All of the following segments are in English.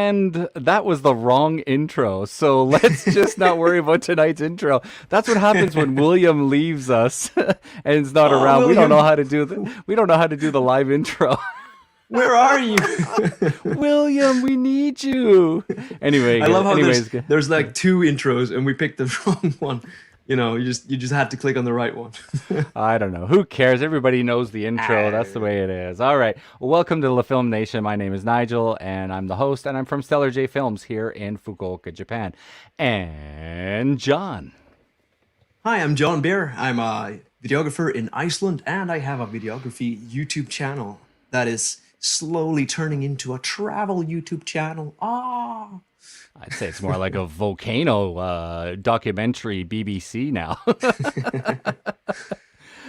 And that was the wrong intro. So let's just not worry about tonight's intro. That's what happens when William leaves us and is not Oh, around. We don't know William, how to do the live intro. where are you? William, we need you. Anyway, I love how anyways, there's like two intros and we picked the wrong one. You just had to click on the right one. I don't know. Who cares? Everybody knows the intro. That's the Ah. way it is. All right. Well, welcome to La Film Nation. My name is Nigel, and I'm the host, and I'm from Stellar J Films here in Fukuoka, Japan. And John. Hi, I'm John Bear. I'm a videographer in Iceland, and I have a videography YouTube channel that is slowly turning into a travel YouTube channel. Ah, I'd say it's more like a volcano documentary BBC now.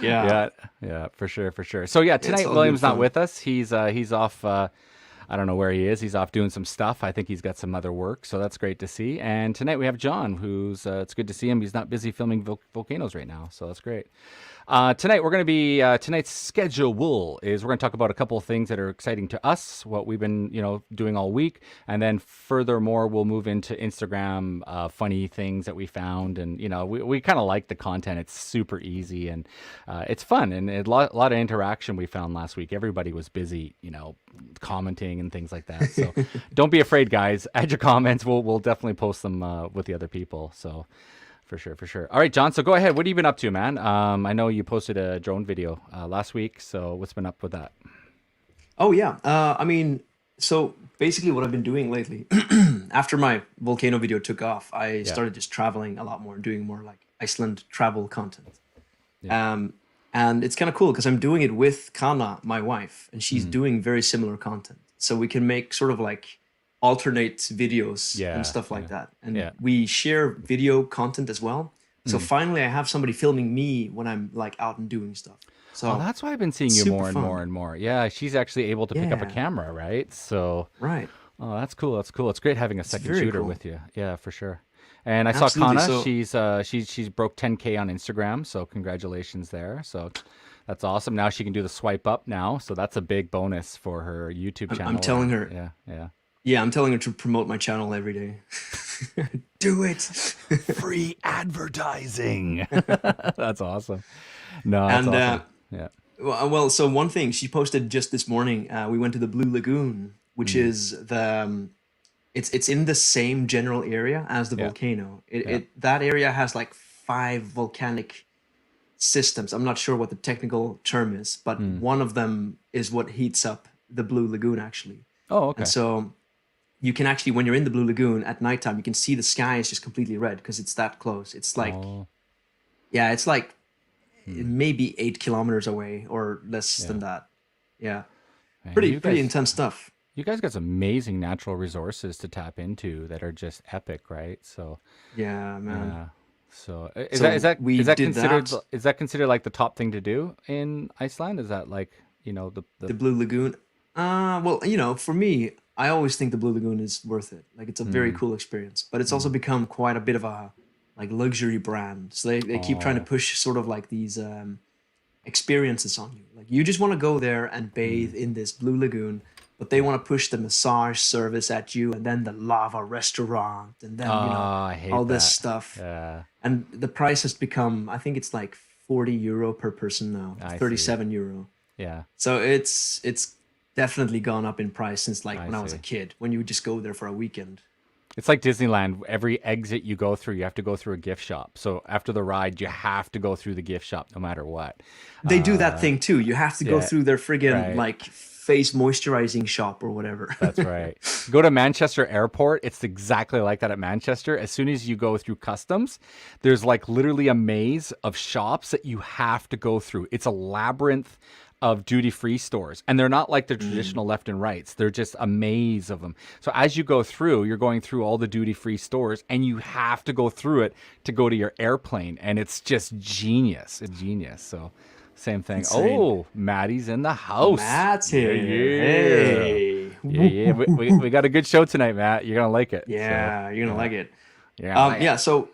yeah, Yeah, yeah, for sure, for sure. So yeah, it's tonight all good William's not fun. with us. He's off. I don't know where he is. He's off doing some stuff. I think he's got some other work, so that's great to see. And tonight we have John, who's it's good to see him. He's not busy filming volcanoes right now, so that's great. Tonight we're going to be tonight's schedule is we're going to talk about a couple of things that are exciting to us, what we've been doing all week, and then furthermore we'll move into Instagram funny things that we found, and we kind of like the content. It's super easy and it's fun, and a lot of interaction we found last week. Everybody was busy, commenting and things like that. So don't be afraid, guys. Add your comments. We'll definitely post them with the other people. So. For sure, for sure. All right, John. So go ahead. What have you been up to, man? I know you posted a drone video last week. So what's been up with that? Oh yeah. So basically, what I've been doing lately, after my volcano video took off, I Yeah, started just traveling a lot more, doing more like Iceland travel content. yeah. Um, and it's kind of cool because I'm doing it with Kana, my wife, and she's Mm. doing very similar content. So we can make sort of like alternate videos and Yeah, stuff like yeah, that. And yeah. we share video content as well. So Mm. finally, I have somebody filming me when I'm like out and doing stuff. Oh, So that's why I've been seeing you super more and fun. more and more. Yeah, she's actually able to pick up a Yeah, camera, right? So, right. oh, that's cool. That's cool. It's great having a It's second very shooter cool. with you. Yeah, for sure. And I saw Absolutely. Kana. So She's broke 10K on Instagram. So congratulations there. So that's awesome. Now she can do the swipe up now. So that's a big bonus for her YouTube I'm channel. telling And her, yeah, yeah. yeah, I'm telling her to promote my channel every day. Do it. Free advertising. That's awesome. No, that's And awesome. Yeah. so one thing she posted just this morning, we went to the Blue Lagoon, which Mm. is it's in the same general area as the Yeah. volcano. Yeah. It that area has like five volcanic systems. I'm not sure what the technical term is, but Mm. one of them is what heats up the Blue Lagoon actually. Oh, And okay. so you can actually, when you're in the Blue Lagoon at nighttime, you can see the sky is just completely red because it's that close. It's like, Oh, yeah, it's like hmm. maybe 8 kilometers away or less Yeah. than that. Yeah, Man, pretty intense stuff. you guys got some amazing natural resources to tap into that are just epic, right? So, Yeah, man. yeah. So, is that is So that we is that did considered that. like the top thing to do in Iceland? Is that like, the The Blue Lagoon. Well, for me, I always think the Blue Lagoon is worth it. Like it's a very mm, cool experience, but it's also mm. become quite a bit of a like luxury brand. So they keep trying to Oh, push sort of like these experiences on you. Like you just want to go there and mm. bathe in this Blue Lagoon, but they Yeah. want to push the massage service at you and then the lava restaurant and Oh, then, I all hate this that. stuff. Yeah, And the price has become, I think it's like 40 euro per person now, I see. 37 euro. Yeah, So it's definitely gone up in price since like I when I was a see. kid, when you would just go there for a weekend. It's like Disneyland. Every exit you go through, you have to go through a gift shop. So after the ride, you have to go through the gift shop no matter what. They do that Uh, thing too. You have to go yeah, through their friggin' right. like face moisturizing shop or whatever. That's right. Go to Manchester Airport. It's exactly like that at Manchester. As soon as you go through customs, there's like literally a maze of shops that you have to go through. It's a labyrinth of duty free stores. And they're not like the Mm, traditional left and rights, they're just a maze of them. So as you go through, you're going through all the duty free stores and you have to go through it to go to your airplane. And it's just genius. It's genius. So, same thing. insane. Oh, Maddie's in the house. Matt's Yeah, here. yeah. Hey. Yeah, Woo, yeah. woo, We, woo, we, woo. we got a good show tonight, Matt. You're gonna like it. So Yeah, you're gonna yeah, like it. you're gonna like it. Yeah, so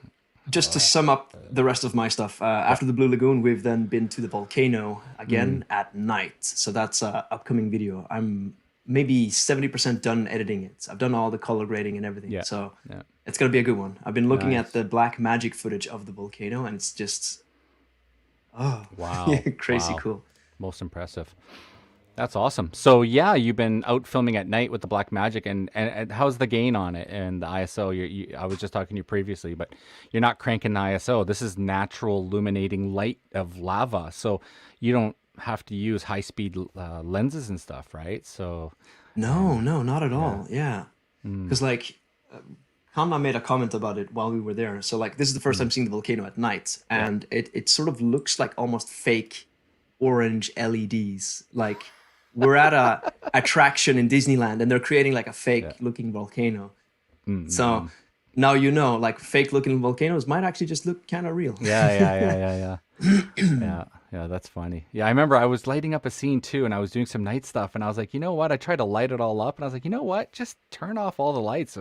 just to sum up the rest of my stuff, Yeah. after the Blue Lagoon, we've then been to the volcano Mm, again at night. So that's a upcoming video. I'm maybe 70% done editing it. I've done all the color grading and everything. Yeah. So Yeah. it's gonna be a good one. I've been looking at Nice. the black magic footage of the volcano, and it's just oh Wow. crazy Wow. cool. Most impressive. That's awesome. So yeah, you've been out filming at night with the Black Magic, and how's the gain on it and the ISO? I was just talking to you previously, but you're not cranking the ISO. This is natural illuminating light of lava, so you don't have to use high speed lenses and stuff, right? So, No, and no, not at yeah, all. Yeah, mm, because like Kanna made a comment about it while we were there. So like this is the first mm, time seeing the volcano at night, yeah, and it sort of looks like almost fake orange LEDs. Like we're at a attraction in Disneyland, and they're creating like a yeah, fake looking volcano. So mm, now you know, like fake looking volcanoes might actually just look kind of real. yeah, yeah, yeah, yeah, yeah. Yeah, yeah, that's funny. Yeah, I remember I was lighting up a scene too, and I was doing some night stuff, and I was like, you know what? I tried to light it all up, and I was like, you know what? Just turn off all the lights.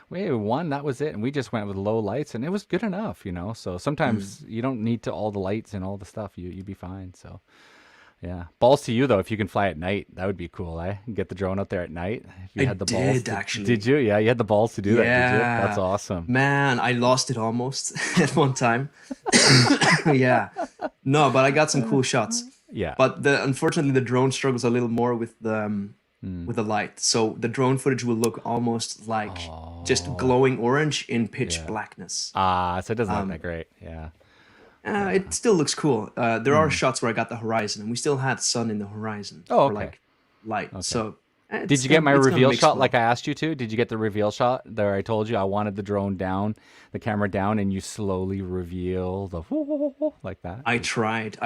We one, that was it, and we just went with low lights, and it was good enough, you know. So Mm. sometimes you don't need to all the lights and all the stuff. You'd be fine. So yeah, balls to you though. If you can fly at night, that would be cool. Get the drone out there at night. If you I had the balls did to, did actually. you? Yeah, you had the balls to do that, did you? That's Yeah. awesome. Man, I lost it almost at one time. Yeah. No, but I got some cool shots. Yeah. But the unfortunately the drone struggles a little more Mm. with the light. So the drone footage will look almost like just Oh, glowing orange in pitch yeah. blackness. So it doesn't look that Um, great. Yeah. it still looks cool. There are Mm. shots where I got the horizon, and we still had sun in the horizon Oh, for okay. like light. Okay. So Did you get my it's gonna reveal mix shot like well. I asked you to? Did you get the reveal shot there? I told you I wanted the drone down, the camera down, and you slowly reveal the like that. I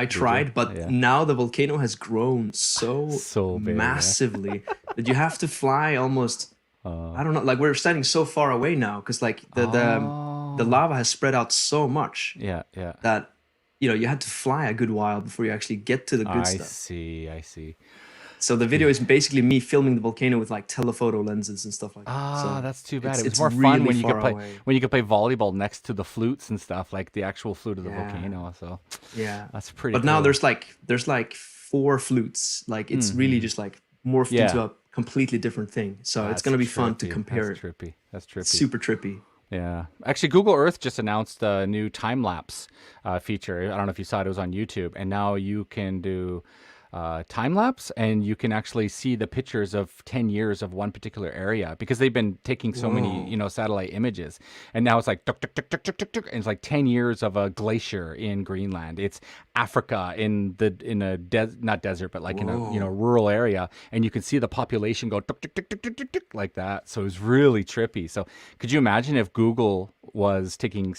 Did you? tried, but Yeah. now the volcano has grown so So big, eh? massively that you have to fly almost. Uh, I don't know, like we're standing so far away now because like the oh. lava has spread out so much Yeah, yeah. that you had to fly a good while before you actually get to the good I stuff. see. I see. So the video Yeah. is basically me filming the volcano with like telephoto lenses and stuff like that. So That's too bad. It was it's more fun really when you could far play away. volleyball next to the flutes and stuff, like the actual flute of the Yeah, volcano. So yeah. that's pretty But now cool. there's like four flutes. Like it's really Hmm. just like morphed into Yeah. a completely different thing. So it's That's gonna be fun to trippy. compare That's it. trippy. That's It's trippy. super trippy. Yeah. Actually, Google Earth just announced a new time lapse feature. I don't know if you saw it. It was on YouTube, and now you can do time lapse, and you can actually see the pictures of 10 years of one particular area because they've been taking so many, Whoa. satellite images, and now it's like tuk, tuk, tuk, tuk, tuk, tuk, tuk, and it's like 10 years of a glacier in Greenland. It's Africa in a not desert, but like in a Whoa. rural area, and you can see the population go tuk, tuk, tuk, tuk, tuk, tuk, tuk, like that. So it's really trippy. So could you imagine if Google was taking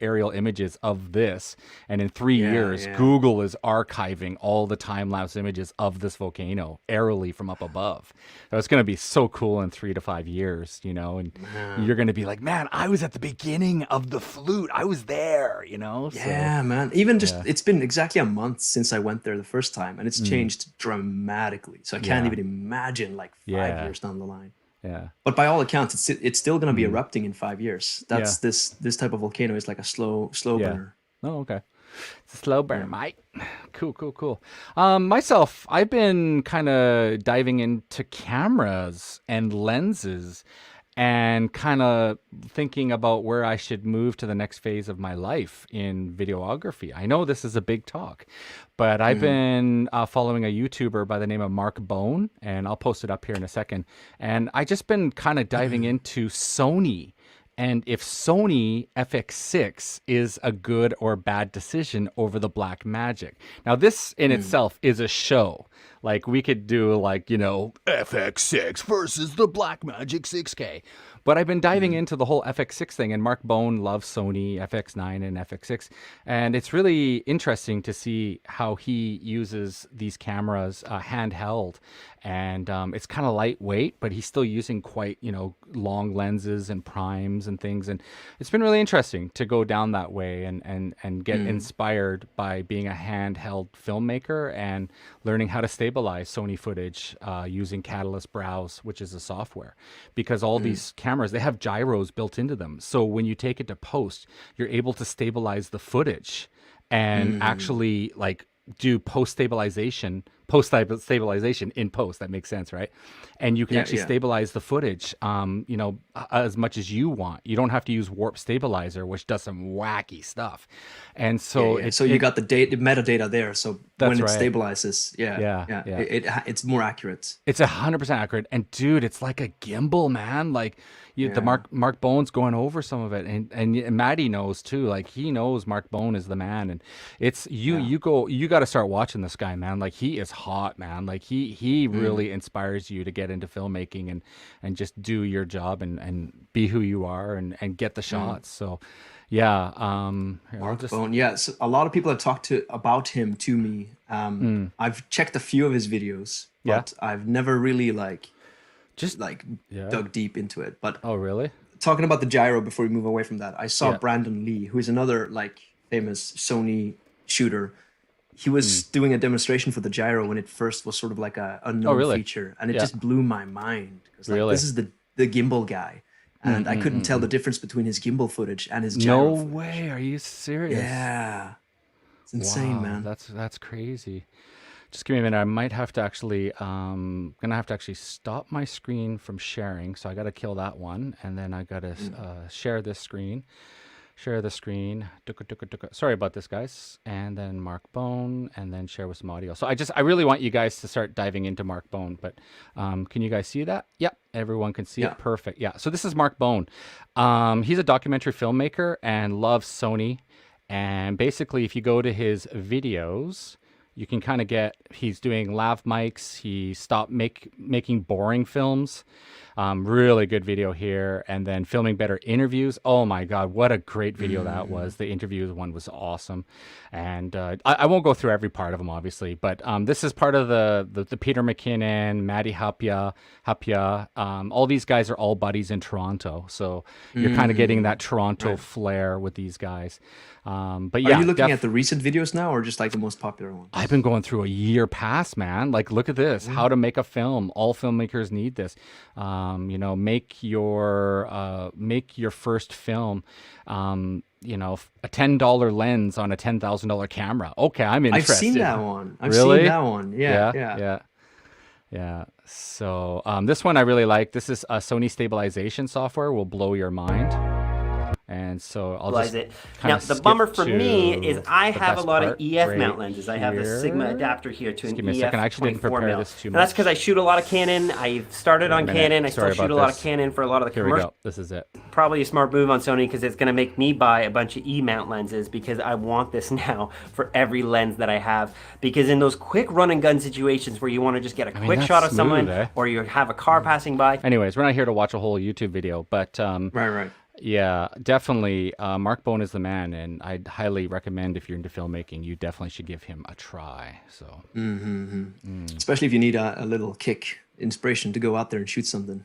aerial images of this, and in three Yeah, years yeah. Google is archiving all the time lapse images of this volcano aerially from up above? So it's going to be so cool in 3 to 5 years, and you're Man. going to be like, man, I was at the beginning of the flute, I was there. So Yeah, man. Even just yeah, it's been exactly a month since I went there the first time, and it's mm, changed dramatically. So I can't yeah, even imagine like five yeah, years down the line. yeah, But by all accounts, it's still gonna be mm, erupting in 5 years. yeah, That's this type of volcano is like a slow yeah. burner. Oh, okay. It's a slow burn, Yeah. mate. Cool, cool, cool. Myself, I've been kind of diving into cameras and lenses and kind of thinking about where I should move to the next phase of my life in videography. I know this is a big talk, but I've Hmm. been following a YouTuber by the name of Mark Bone, and I'll post it up here in a second. And I just been kind of diving into Sony and if Sony FX6 is a good or bad decision over the Black Magic. Now, this in Hmm. itself is a show. Like, we could do, like, FX6 versus the Black Magic 6K. But I've been diving Hmm. into the whole FX6 thing, and Mark Bone loves Sony FX9 and FX6. And it's really interesting to see how he uses these cameras handheld. And it's kind of lightweight, but he's still using quite, long lenses and primes and things. And it's been really interesting to go down that way and get Hmm. inspired by being a handheld filmmaker and learning how to stabilize Sony footage using Catalyst Browse, which is a software. Because all Hmm. these cameras, they have gyros built into them. So when you take it to post, you're able to stabilize the footage and Hmm. actually like do post stabilization stabilization in post. That makes sense, right? And you can Yeah, actually yeah. stabilize the footage, as much as you want. You don't have to use warp stabilizer, which does some wacky stuff. And Yeah, so yeah. it So you it got the metadata there. So when that's it right. stabilizes, yeah, Yeah, yeah, yeah. it's more accurate. It's 100% accurate, and dude, it's like a gimbal, man. Like the Yeah, Mark Bone's going over some of it, and Maddie knows too. Like he knows Mark Bone is the man, and it's yeah. you got to start watching this guy, man. Like he is hot, man. Like he Mm. really inspires you to get into filmmaking and just do your job and be who you are and get the Mm. shots. So yeah, here, I'll Mark just Bone. Yes, a lot of people have talked to about him to me. I've checked a few of his videos, yeah, but I've never really just like yeah. dug deep into it. But Oh really? talking about the gyro before we move away from that, I saw Yeah. Brandon Lee, who is another like famous Sony shooter. He Mm. was doing a demonstration for the gyro when it first was sort of like a Oh unknown really? feature, and it Yeah. just blew my mind because like this Really? is the gimbal guy, and I couldn't tell the Mm-mm-mm. difference between his gimbal footage and his No gyro footage. way. Are you serious? Yeah, it's insane, Wow, man. that's crazy. Just give me a minute. I might have to actually gonna have to actually stop my screen from sharing. So I got to kill that one, and then I got to Mm. share this screen. Share the screen. Sorry about this, guys. And then Mark Bone, and then share with some audio. So I really want you guys to start diving into Mark Bone. But can you guys see that? Yep, everyone can see Yeah. it. Perfect. Yeah. So this is Mark Bone. He's a documentary filmmaker and loves Sony. And basically, if you go to his videos, you can kind of get he's doing lav mics. He stopped making boring films. Really good video here, and then filming better interviews. Oh my god, what a great video that Mm. was! The interview one was awesome, and I won't go through every part of them, obviously, but this is part of the Peter McKinnon, Maddie Hapia. All these guys are all buddies in Toronto, so you're kind of getting that Mm. Toronto Right. flair with these guys. But Are you yeah, looking at the recent videos now, or just like the most popular I've been ones? going through a year past, man. Like, look at this. Yeah. How to make a film. All filmmakers need this. Make your first film. A $10 lens on a $10,000 camera. Okay, I'm I've seen interested. that one. I've seen Really? that one. Yeah, Yeah, yeah. yeah, yeah. So this one I really like. This is a Sony stabilization software. Will blow your mind. And so I'll just It. kind Now, of the bummer skip for me is to I the have a best lot of part EF right mount lenses. I have a Sigma here. adapter here to Just an give me a second. I EF actually didn't 24 prepare mil. this too And that's because much. I shoot a lot of Canon. I started Wait a on minute. Canon. I still Sorry shoot about a lot of this. Canon for a lot of the Here we commercial. go. This is it. Probably a smart move on Sony because it's going to make me buy a bunch of E-mount lenses because I want this now for every lens that I have. Because in those quick run and gun situations where you want to just get a I mean, quick that's shot of smooth, someone eh? or you have a car passing by, Anyways, we're not here to watch a whole YouTube video, but Right, right. yeah, definitely. Mark Bone is the man, and I'd highly recommend if you're into filmmaking, you definitely should give him a try. So, Especially if you need a little kick, inspiration to go out there and shoot something.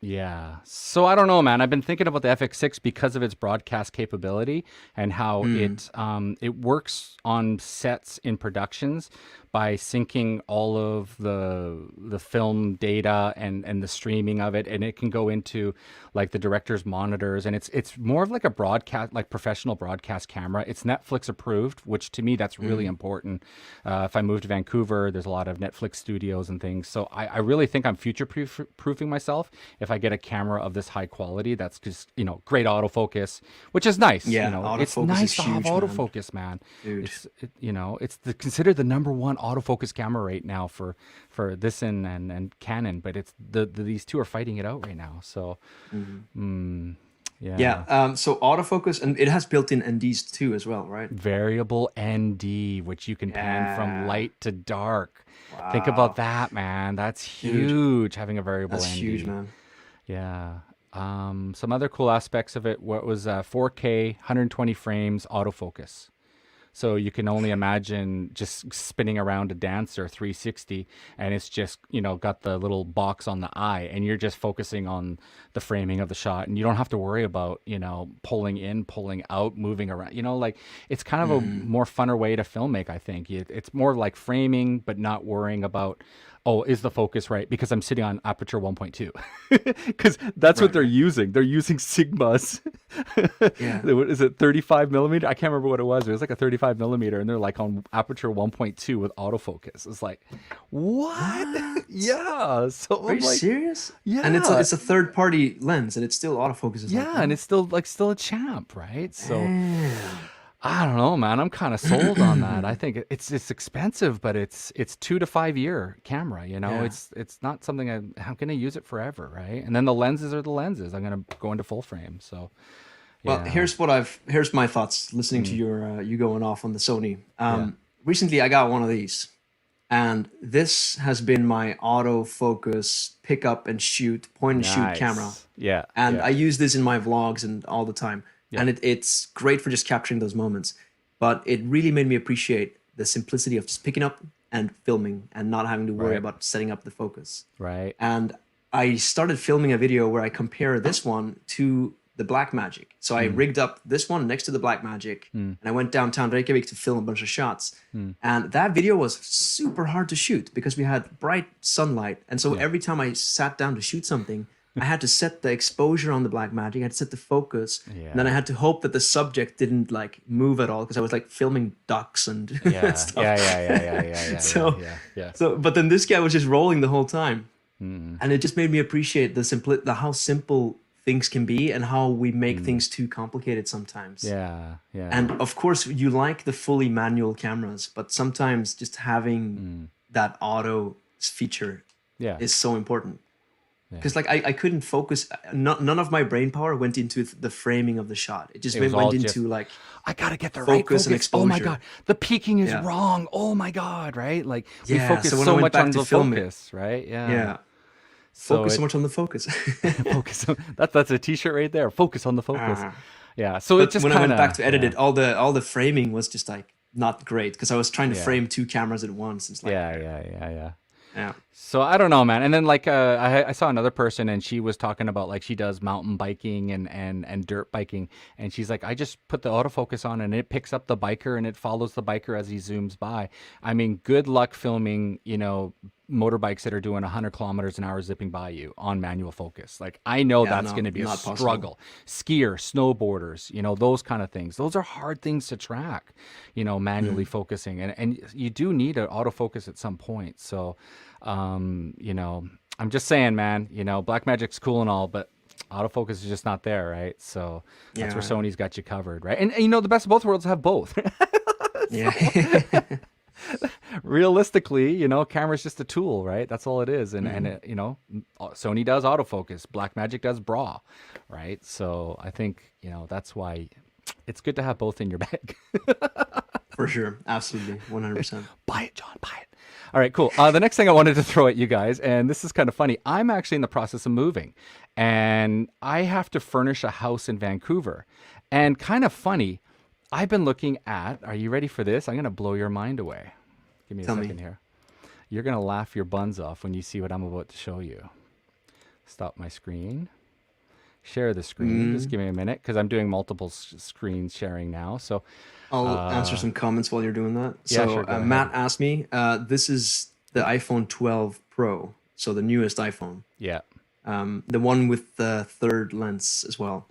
yeah. So I don't know, man. I've been thinking about the FX6 because of its broadcast capability and how Mm. it works on sets in productions by syncing all of the film data and the streaming of it, and it can go into like the director's monitors, and it's more of like a broadcast, like professional broadcast camera. It's Netflix approved, which to me that's really important. If I move to Vancouver, there's a lot of Netflix studios and things, so I really think I'm future proofing myself if I get a camera of this high quality. That's just great autofocus, which is nice. Yeah, It's autofocus is nice to have huge, man. autofocus, man. Dude. It's considered the number one autofocus camera right now for this and Canon, but it's these two are fighting it out right now. So, Yeah. yeah. So autofocus, and it has built-in NDs too, as well, right? Variable ND, which you can pan from Yeah. light to dark. Think about Wow. that, man. That's Dude, huge, having a variable that's huge, ND. man. Yeah. Some other cool aspects of it. What was 4K, 120 frames autofocus. So you can only imagine just spinning around a dancer 360, and it's just, got the little box on the eye, and you're just focusing on the framing of the shot, and you don't have to worry about, pulling in, pulling out, moving around. Like it's kind of a more funner way to filmmake, I think. It's more like framing, but not worrying about Oh, is the focus right? Because I'm sitting on aperture 1.2. Because that's what Right, they're right. using. They're using Sigmas. Yeah. What is it, 35 millimeter? I can't remember what it was. It was like a 35 millimeter, and they're like on aperture 1.2 with autofocus. It's like, what? What? Yeah. So Are you I'm like, serious? And yeah, it's a third party lens, and it still autofocuses like yeah, and that. it's still a champ, right? So Damn. I don't know, man. I'm kind of sold on that. I think it's expensive, but it's 2 to 5 year camera. You know, Yeah. it's not something I'm gonna use it forever, right? And then the lenses are the lenses. I'm gonna go into full frame. So Well, yeah, here's my thoughts listening to mm, your you going off on the Sony. yeah, Recently I got one of these, and this has been my autofocus pick up and shoot, point and shoot camera. nice. Yeah, And yeah, I use this in my vlogs and all the time. yeah, And it's great for just capturing those moments. But it really made me appreciate the simplicity of just picking up and filming and not having to worry right, about setting up the focus. right. And I started filming a video where I compare this one to the Blackmagic. So I Mm, rigged up this one next to the Blackmagic, mm, and I went downtown Reykjavik to film a bunch of shots. mm, And that video was super hard to shoot because we had bright sunlight. And so yeah, every time I sat down to shoot something, I had to set the exposure on the Blackmagic, I had to set the focus, and then I yeah, had to hope that the subject didn't like move at all because I was like filming ducks and yeah, stuff. yeah, yeah, yeah, yeah, yeah, yeah, yeah, So yeah, yeah. but then this guy was just rolling the whole time, Mm, and it just made me appreciate the how simple things can be and how we make mm, things too complicated sometimes. yeah, yeah. And of course, you like the fully manual cameras, but sometimes just having Mm, that auto feature yeah, is so important. yeah. Because like I couldn't focus. None of my brain power went into the framing of the shot. It just It was went all just into like I gotta get the right focus and focus. Oh my god, exposure. the peaking is Yeah, wrong. Oh my god, right? Like we yeah. focus So when I so went much back on to the film it, focus, right? Yeah. yeah, So focus so it much on the focus. focus on that's a t-shirt right there. Focus on the focus. Ah. Yeah. So it But just when I kind went back of to edit yeah, it, all the framing was just like not great because I was trying to yeah, frame two cameras at once. It's like, yeah, yeah, yeah, yeah. yeah, So I don't know, man. And then like I saw another person, and she was talking about like she does mountain biking and dirt biking, and she's like, I just put the autofocus on, and it picks up the biker, and it follows the biker as he zooms by. I mean, good luck filming, motorbikes that are doing 100 kilometers an hour zipping by you on manual focus. Like I know yeah, that's no, going to be a not possible. struggle. Skier, snowboarders, those kind of things. Those are hard things to track, manually Mm. focusing, and you do need an autofocus at some point. So. I'm just saying, man, Blackmagic's cool and all, but autofocus is just not there, right? So that's where Yeah, Sony's got you covered, right? And the best of both worlds have both. yeah, Realistically, camera's just a tool, right? That's all it is. And hmm it, Sony does autofocus, Blackmagic does BRAW, right? So I think, that's why it's good to have both in your bag. for sure, absolutely, 100%. Buy it, John, buy it. All right, cool. The next thing I wanted to throw at you guys, and this is kind of funny. I'm actually in the process of moving, and I have to furnish a house in Vancouver. And kind of funny, I've been looking at, are you ready for this? I'm going to blow your mind away. Give me a Tell me. second here. You're going to laugh your buns off when you see what I'm about to show you. Stop my screen. Share the screen. Just Mm. give me a minute because I'm doing multiple screen sharing now. So, I'll answer uh, some comments while you're doing that. yeah, So sure, go ahead. Matt asked me, this is the iPhone 12 Pro, so the newest iPhone, Yeah. the one with the third lens as well.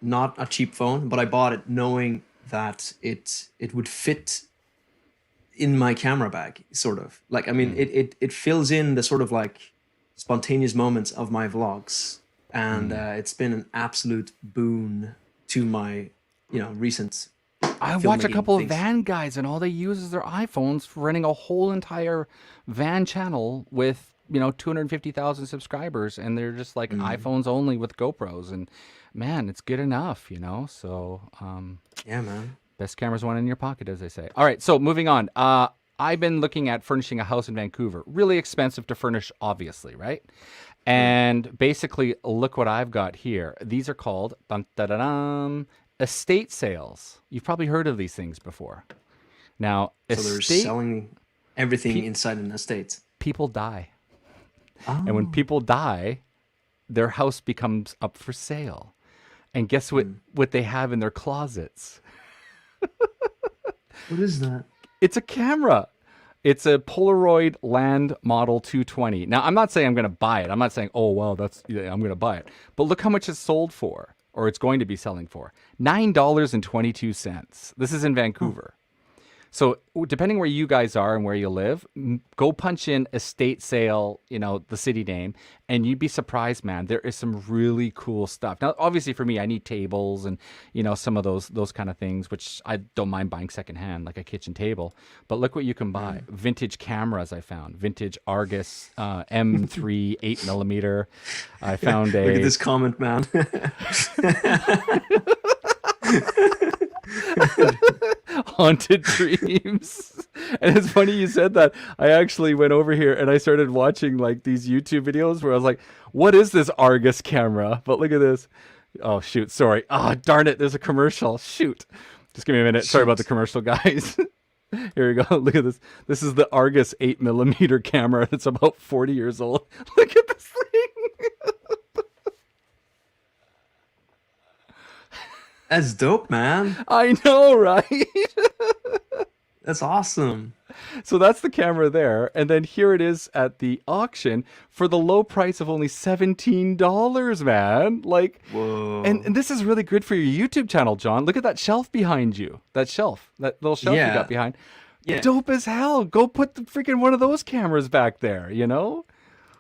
Not a cheap phone, but I bought it knowing that it would fit in my camera bag, sort of. Like, I mean, Mm, it fills in the sort of like spontaneous moments of my vlogs, and mm. it's been an absolute boon to my, recent I watch a filmmaking couple of things. van guys, and all they use is their iPhones for running a whole entire van channel with 250,000 subscribers, and they're just like Mm. iPhones only with GoPros, and man, it's good enough, So Yeah, man. best camera's one in your pocket, as they say. All right, so moving on. I've been looking at furnishing a house in Vancouver. Really expensive to furnish, obviously, right? Right. And basically, look what I've got here. These are called dun, da, da, dum, estate sales. You've probably heard of these things before. Now, So they're selling everything inside an estate. people die. And when Oh. people die, their house becomes up for sale. And guess what, Mm. what they have in their closets? What is that? It's a camera. It's a Polaroid Land Model 220. Now, I'm not saying I'm going to buy it. I'm not saying, oh, well, I'm going to buy it. But look how much it's sold for, or it's going to be selling for. $9.22. This is in Vancouver. So depending where you guys are and where you live, go punch in estate sale, the city name, and you'd be surprised, man. There is some really cool stuff. Now, obviously for me, I need tables and, some of those kind of things, which I don't mind buying secondhand, like a kitchen table. But look what you can buy. Vintage cameras I found. Vintage Argus M3 8mm. I found a... Look at this comment, man. Haunted dreams. And it's funny you said that. I actually went over here and I started watching like these YouTube videos where I was like, what is this Argus camera? But look at this. Oh shoot, sorry. Oh darn it, there's a commercial. Shoot. Just give me a minute. Sorry about the commercial, guys. Here we go. Look at this. This is the Argus 8mm camera. It's about 40 years old. Look at this thing. That's dope, man. I know, right? That's awesome. So that's the camera there. And then here it is at the auction for the low price of only $17, man. Like, whoa. And this is really good for your YouTube channel, John. Look at that shelf behind you. That little shelf you got behind. Yeah. Dope as hell. Go put the freaking one of those cameras back there,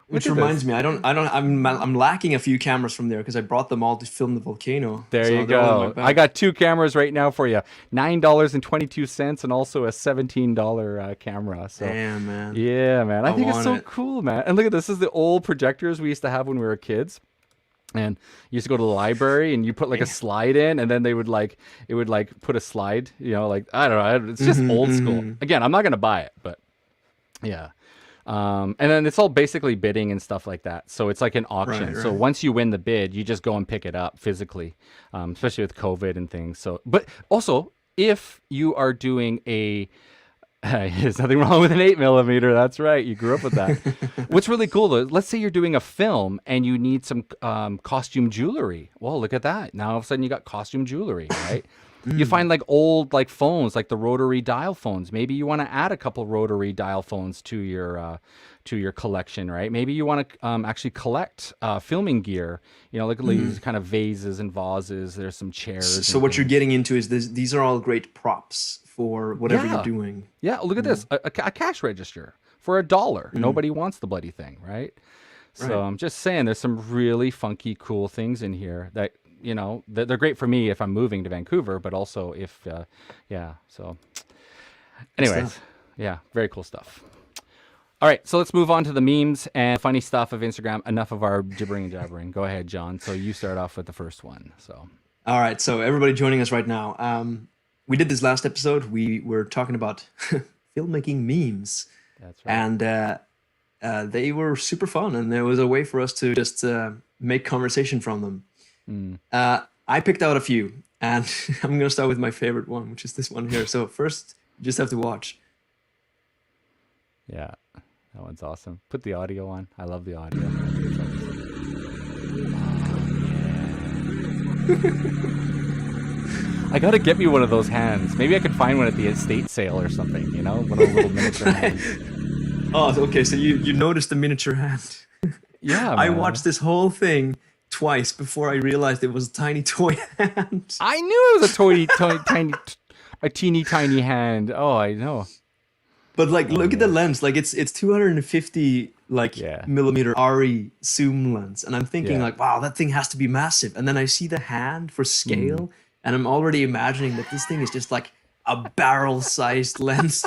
Which reminds me, I'm lacking a few cameras from there because I brought them all to film the volcano. There you go. I got 2 cameras right now for you. $9.22 and also a $17 camera. So, damn, man. Yeah, man. I think it's so it. cool, man. And look at this. This is the old projectors we used to have when we were kids. And you used to go to the library and you put like a slide in, and then it would put a slide, I don't know. It's just old school. Again, I'm not going to buy it, but yeah. And then it's all basically bidding and stuff like that. So it's like an auction. Right. So once you win the bid, you just go and pick it up physically, especially with COVID and things. So, but also if you are doing there's nothing wrong with an 8mm. That's right. You grew up with that. What's really cool though, let's say you're doing a film and you need some costume jewelry. Well, look at that. Now all of a sudden you got costume jewelry, right? You find like old phones, like the rotary dial phones. Maybe you want to add a couple rotary dial phones to your collection, right? Maybe you want to actually collect filming gear. Look at these kind of vases and vases. There's some chairs. So what you're getting into is these are all great props for whatever you're doing. Yeah, look at this. A cash register for $1. Nobody wants the bloody thing, right? So I'm just saying there's some really funky, cool things in here that they're great for me if I'm moving to Vancouver, but also if, so anyways, very cool stuff. All right, so let's move on to the memes and funny stuff of Instagram. Enough of our gibbering and jabbering. Go ahead, John. So you start off with the first one. So, all right, so everybody joining us right now, we did this last episode. We were talking about filmmaking memes. That's right. And they were super fun, and there was a way for us to just make conversation from them. I picked out a few, and I'm going to start with my favorite one, which is this one here. So first, you just have to watch. Yeah, that one's awesome. Put the audio on. I love the audio. I got to get me one of those hands. Maybe I could find one at the estate sale or something, one of those little miniature hands. Oh, okay, so you noticed the miniature hand. Yeah, man. I watched this whole thing twice before I realized it was a tiny toy hand. I knew it was a teeny tiny hand. Oh, I know. But look at the lens. It's 250 millimeter RE zoom lens, and I'm thinking wow, that thing has to be massive. And then I see the hand for scale, and I'm already imagining that this thing is just like a barrel-sized lens.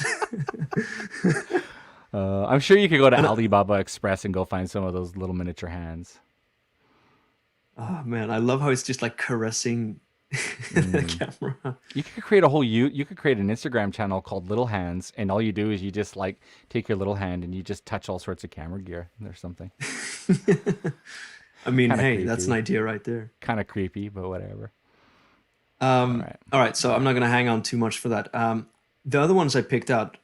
I'm sure you could go to Alibaba Express and go find some of those little miniature hands. Oh man, I love how it's just like caressing the camera. You could create you could create an Instagram channel called Little Hands, and all you do is you just take your little hand and you just touch all sorts of camera gear or something. I mean, Kinda hey, creepy. that's an idea right there. Kind of creepy, but whatever. All right, so I'm not gonna hang on too much for that. The other ones I picked out,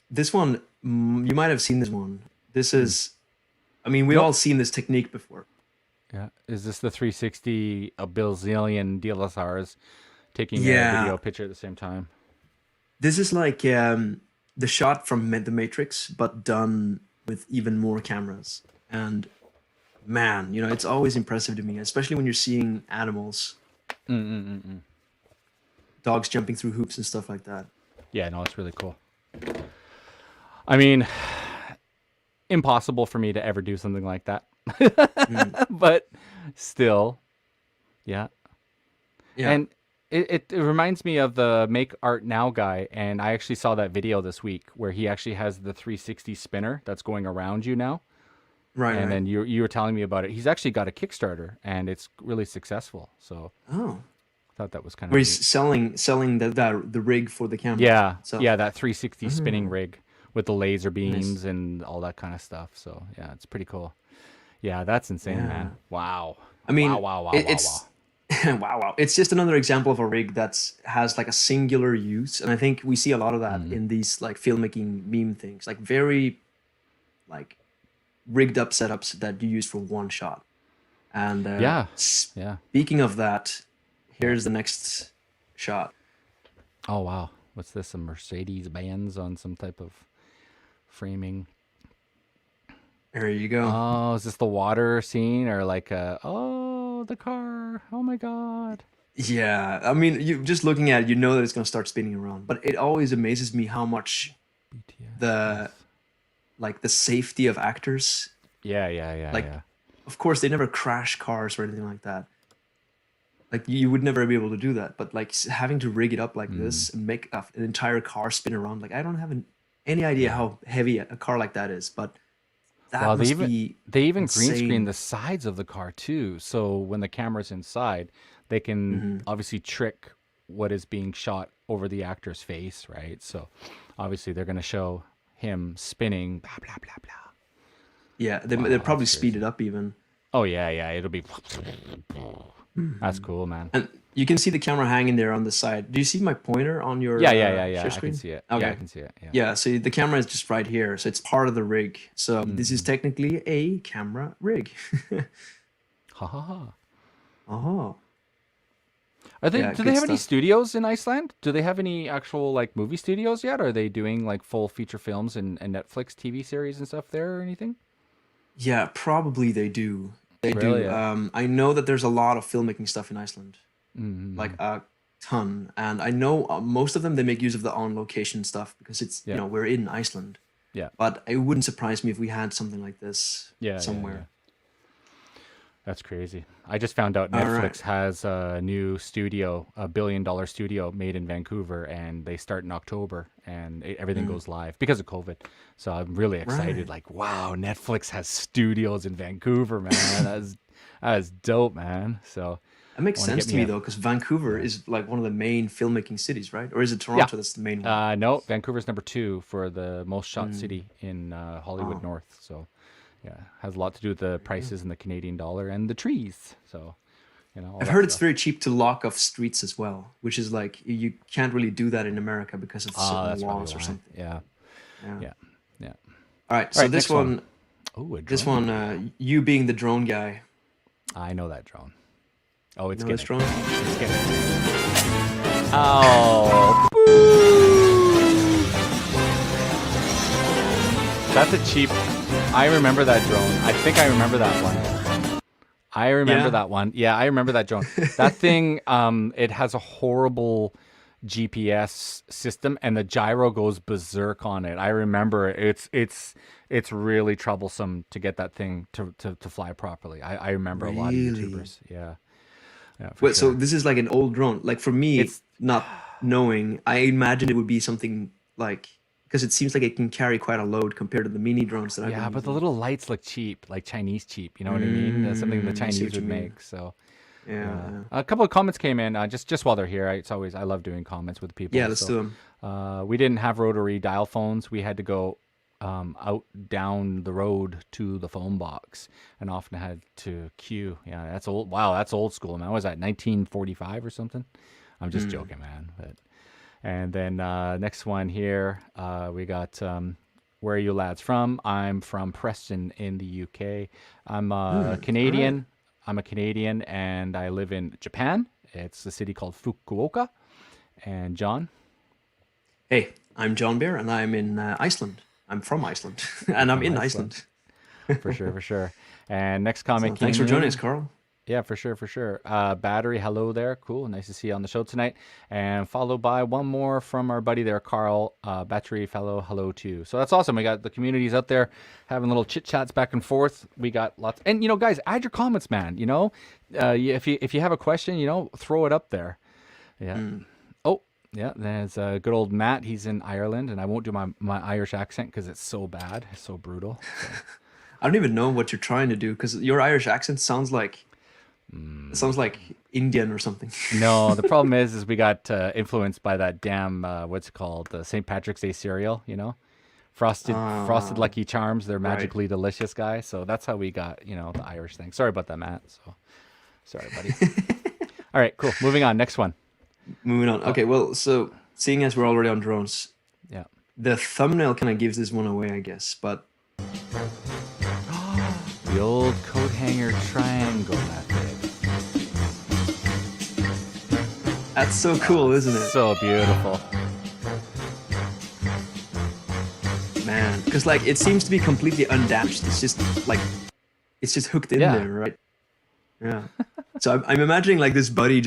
this one, you might have seen this one. This is, we've all seen this technique before. Yeah. Is this the 360 a bazillion DSLRs taking a video picture at the same time? This is like the shot from The Matrix, but done with even more cameras. And man, it's always impressive to me, especially when you're seeing animals, Mm-mm-mm-mm. dogs jumping through hoops and stuff like that. Yeah, no, it's really cool. I mean, impossible for me to ever do something like that. Mm, But still, yeah. yeah. And it reminds me of the Make Art Now guy. And I actually saw that video this week where he actually has the 360 spinner that's going around you now. Right, And right. then you were telling me about it. He's actually got a Kickstarter and it's really successful. So Oh. I thought that was kind Where of he's neat. selling the rig for the camera Yeah, itself. yeah, that 360 spinning Oh, rig with the laser nice. beams and all that kind of stuff. So yeah, it's pretty cool. Yeah, that's insane, man. Yeah. Wow. I Wow, mean, wow, wow, it, wow, wow. it's wow, wow. It's just another example of a rig that's has like a singular use, and I think we see a lot of that Mm. in these like filmmaking meme things, like very like rigged up setups that you use for one shot. And Yeah. Yeah. speaking of that, Yeah. here's the next shot. Oh, wow. What's this? Some Mercedes Benz on some type of framing. There you go. Oh, is this the water scene or like oh, the car. Oh my God. Yeah, I mean, you just looking at it, you know that it's gonna start spinning around. But it always amazes me how much BTS. the Yes. like the safety of actors. Yeah, yeah, yeah, Like, yeah. of course, they never crash cars or anything like that. Like, you would never be able to do that. But like having to rig it up like Mm. this and make an entire car spin around. Like, I don't have any idea Yeah. how heavy a car like that is, but that Well, must be they even green screen insane. the sides of the car too. So when the camera's inside, they can Hmm. obviously trick what is being shot over the actor's face, right? So obviously they're going to show him spinning, blah blah blah blah. Yeah, they'll Wow, that's probably speed crazy. it up even. Oh yeah, yeah, it'll be That's Hmm. cool, man. And you can see the camera hanging there on the side. Do you see my pointer on Yeah, your yeah, yeah, share yeah. I can screen? see it. Yeah, I Okay. can see it. Yeah. Yeah, so the camera is just right here. So it's part of the rig. So this is Mm-mm. technically a camera rig. Ha ha ha. Oh, Do yeah, they good have any stuff. studios in Iceland? Do they have any actual like movie studios yet? Are they doing like full feature films and Netflix TV series and stuff there or anything? Yeah, probably they do. They Really? do. Yeah. I know that there's a lot of filmmaking stuff in Iceland, like Mm-hmm. a ton. And I know most of them they make use of the on location stuff because it's, Yeah. we're in Iceland. Yeah. But it wouldn't surprise me if we had something like this Yeah, yeah, yeah. somewhere. That's crazy. I just found out All right. Netflix has a new studio, a $1 billion studio made in Vancouver, and they start in October, and everything Mm, goes live because of COVID. So I'm really excited. right. Like, wow, Netflix has studios in Vancouver, man. That's dope, man. So That makes I want to sense get to me me a though, because Vancouver yeah. is like one of the main filmmaking cities, right? Or is it Yeah. Toronto that's the main one? No, Vancouver's number 2 for the most shot Mm, city in Hollywood wow. North. So yeah, has a lot to do with the There you go. prices and the Canadian dollar and the trees. So all I've that heard it's stuff. very cheap to lock off streets as well, which is like you can't really do that in America because of Ah, certain that's probably laws or why. something. Yeah. Yeah. Yeah. Yeah. All right. All So right, next one. Oh, a this one, drone. you being the drone guy, I know that drone. Oh, you it's know this getting. drone? It's getting. Oh, boo! That's a cheap. I remember that drone. I think I remember that one. I remember Yeah. that one. Yeah, I remember that drone. That thing, it has a horrible GPS system, and the gyro goes berserk on it. I remember it. It's really troublesome to get that thing to fly properly. I remember a lot of Really? YouTubers. Yeah, yeah, for Wait, so sure. this is like an old drone. Like for me, It's not knowing, I imagined it would be something like because it seems like it can carry quite a load compared to the mini drones that I've been yeah, but the using. little lights look cheap, like Chinese cheap. You know what I mean? That's something the I see Chinese what you would mean. make. So Yeah, yeah, yeah. a couple of comments came in just while they're here. It's always I love doing comments with Yeah, people. let's So do them. we didn't have rotary dial phones. We had to go out down the road to the phone box, and often had to queue. Yeah, that's old. Wow, that's old school, man. What was that 1945 or something? I'm just Mm. joking, man. But and then next one here, we got where are you lads from? I'm from Preston in the UK. I'm All right. Canadian. I'm a Canadian and I live in Japan. It's a city called Fukuoka. And John? Hey, I'm John Bear, and I'm in Iceland. I'm from Iceland, and I'm From in Iceland. Iceland. For sure, for sure. And next comment So thanks came for joining in. us, Carl. Yeah, for sure, for sure. Battery, hello there. Cool. Nice to see you on the show tonight. And followed by one more from our buddy there, Carl. Battery fellow, hello too. So that's awesome. We got the communities out there having little chit chats back and forth. We got lots. And, guys, add your comments, man. If you have a question, throw it up there. Yeah. Oh, yeah. There's good old Matt. He's in Ireland. And I won't do my Irish accent because it's so bad. It's so brutal. So. I don't even know what you're trying to do because your Irish accent sounds like Indian or something. No, the problem is we got influenced by that damn what's it called, the St. Patrick's Day cereal, frosted Lucky Charms. They're Right. magically delicious, guys. So that's how we got the Irish thing. Sorry about that, Matt. So sorry, buddy. All right, cool. Moving on. Next one. Moving on. Okay, well, so seeing as we're already on drones, Yeah. the thumbnail kind of gives this one away, I guess. But The old coat hanger triangle method. that's so cool, isn't it? So beautiful. Man, because like it seems to be completely undamaged. It's just hooked in Yeah. there, right? Yeah. So I'm imagining like this buddy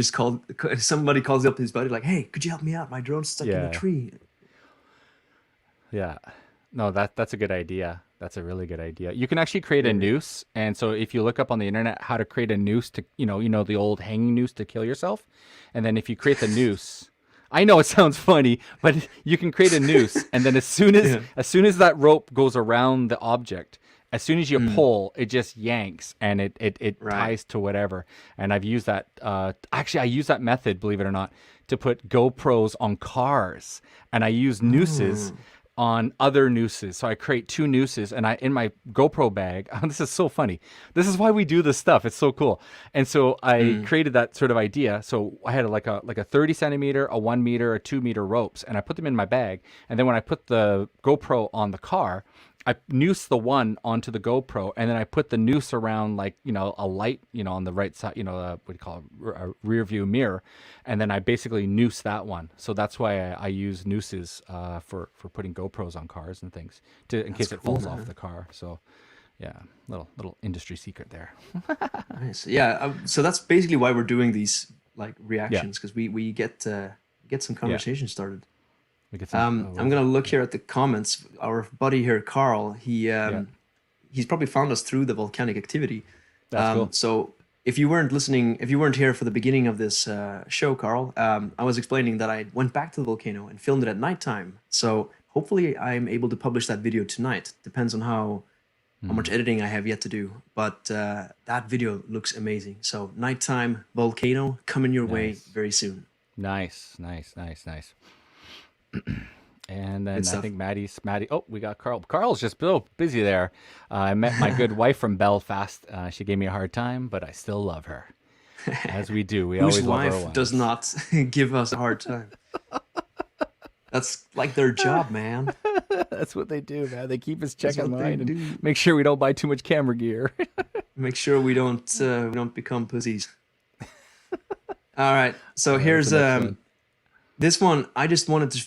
somebody calls up his buddy like, "Hey, could you help me out? My drone's stuck in Yeah. a tree." Yeah. No, that's a good idea. That's a really good idea. You can actually create a noose, and so if you look up on the internet how to create a noose to, the old hanging noose to kill yourself, and then if you create the noose, I know it sounds funny, but you can create a noose, and then as soon as that rope goes around the object, as soon as you pull, it just yanks and it Right. ties to whatever. And I've used that. Actually, I use that method, believe it or not, to put GoPros on cars, and I use nooses on other nooses. So I create two nooses, and in my GoPro bag. This is so funny. This is why we do this stuff. It's so cool. And so I created that sort of idea. So I had like a 30 centimeter, a 1 meter, a 2 meter ropes, and I put them in my bag. And then when I put the GoPro on the car, I noose the one onto the GoPro, and then I put the noose around a light, on the right side, what do you call it, a rear view mirror, and then I basically noose that one. So that's why I use nooses for putting GoPros on cars and things in case it cool, falls man. off the car. So yeah, little industry secret there. Nice. Yeah. So that's basically why we're doing these like reactions because we get some conversation started. We get some, I'm gonna look here at the comments. Our buddy here, Carl, he's probably found us through the volcanic activity. That's cool. So if you weren't here for the beginning of this show, Carl, I was explaining that I went back to the volcano and filmed it at nighttime. So hopefully I'm able to publish that video tonight. Depends on how much editing I have yet to do. But that video looks amazing. So nighttime volcano coming your way very soon. Nice. And then I stuff. think Maddie. Oh, we got Carl. Carl's just so busy there. I met my good wife from Belfast. She gave me a hard time, but I still love her, as we do. We Whose always love our wife wives. does not give us a hard time. That's like their job, man. That's what they do, man. They keep us That's checking what they line and do. make sure we don't buy too much camera gear. Make sure we don't become pussies. All right, so here's the next one. this one. I just wanted to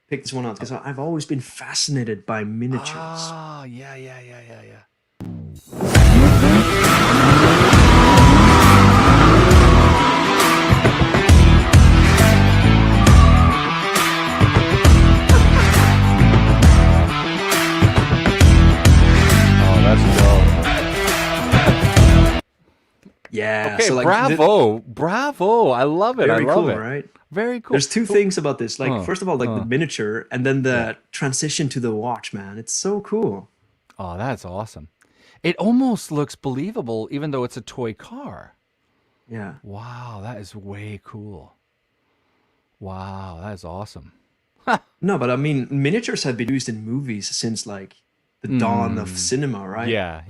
pick this one out because I've always been fascinated by miniatures. Oh, yeah. Oh, that's dope. Yeah. Okay, so like bravo. I love it. very I love cool, it. right? Very cool. There's two things about this. Like first of all, like the miniature, and then the transition to the watch. Man, it's so cool. Oh, that's awesome. It almost looks believable, even though it's a toy car. Yeah. Wow, that is way cool. Wow, that is awesome. No, but I mean, miniatures have been used in movies since like the dawn of cinema, right? Yeah.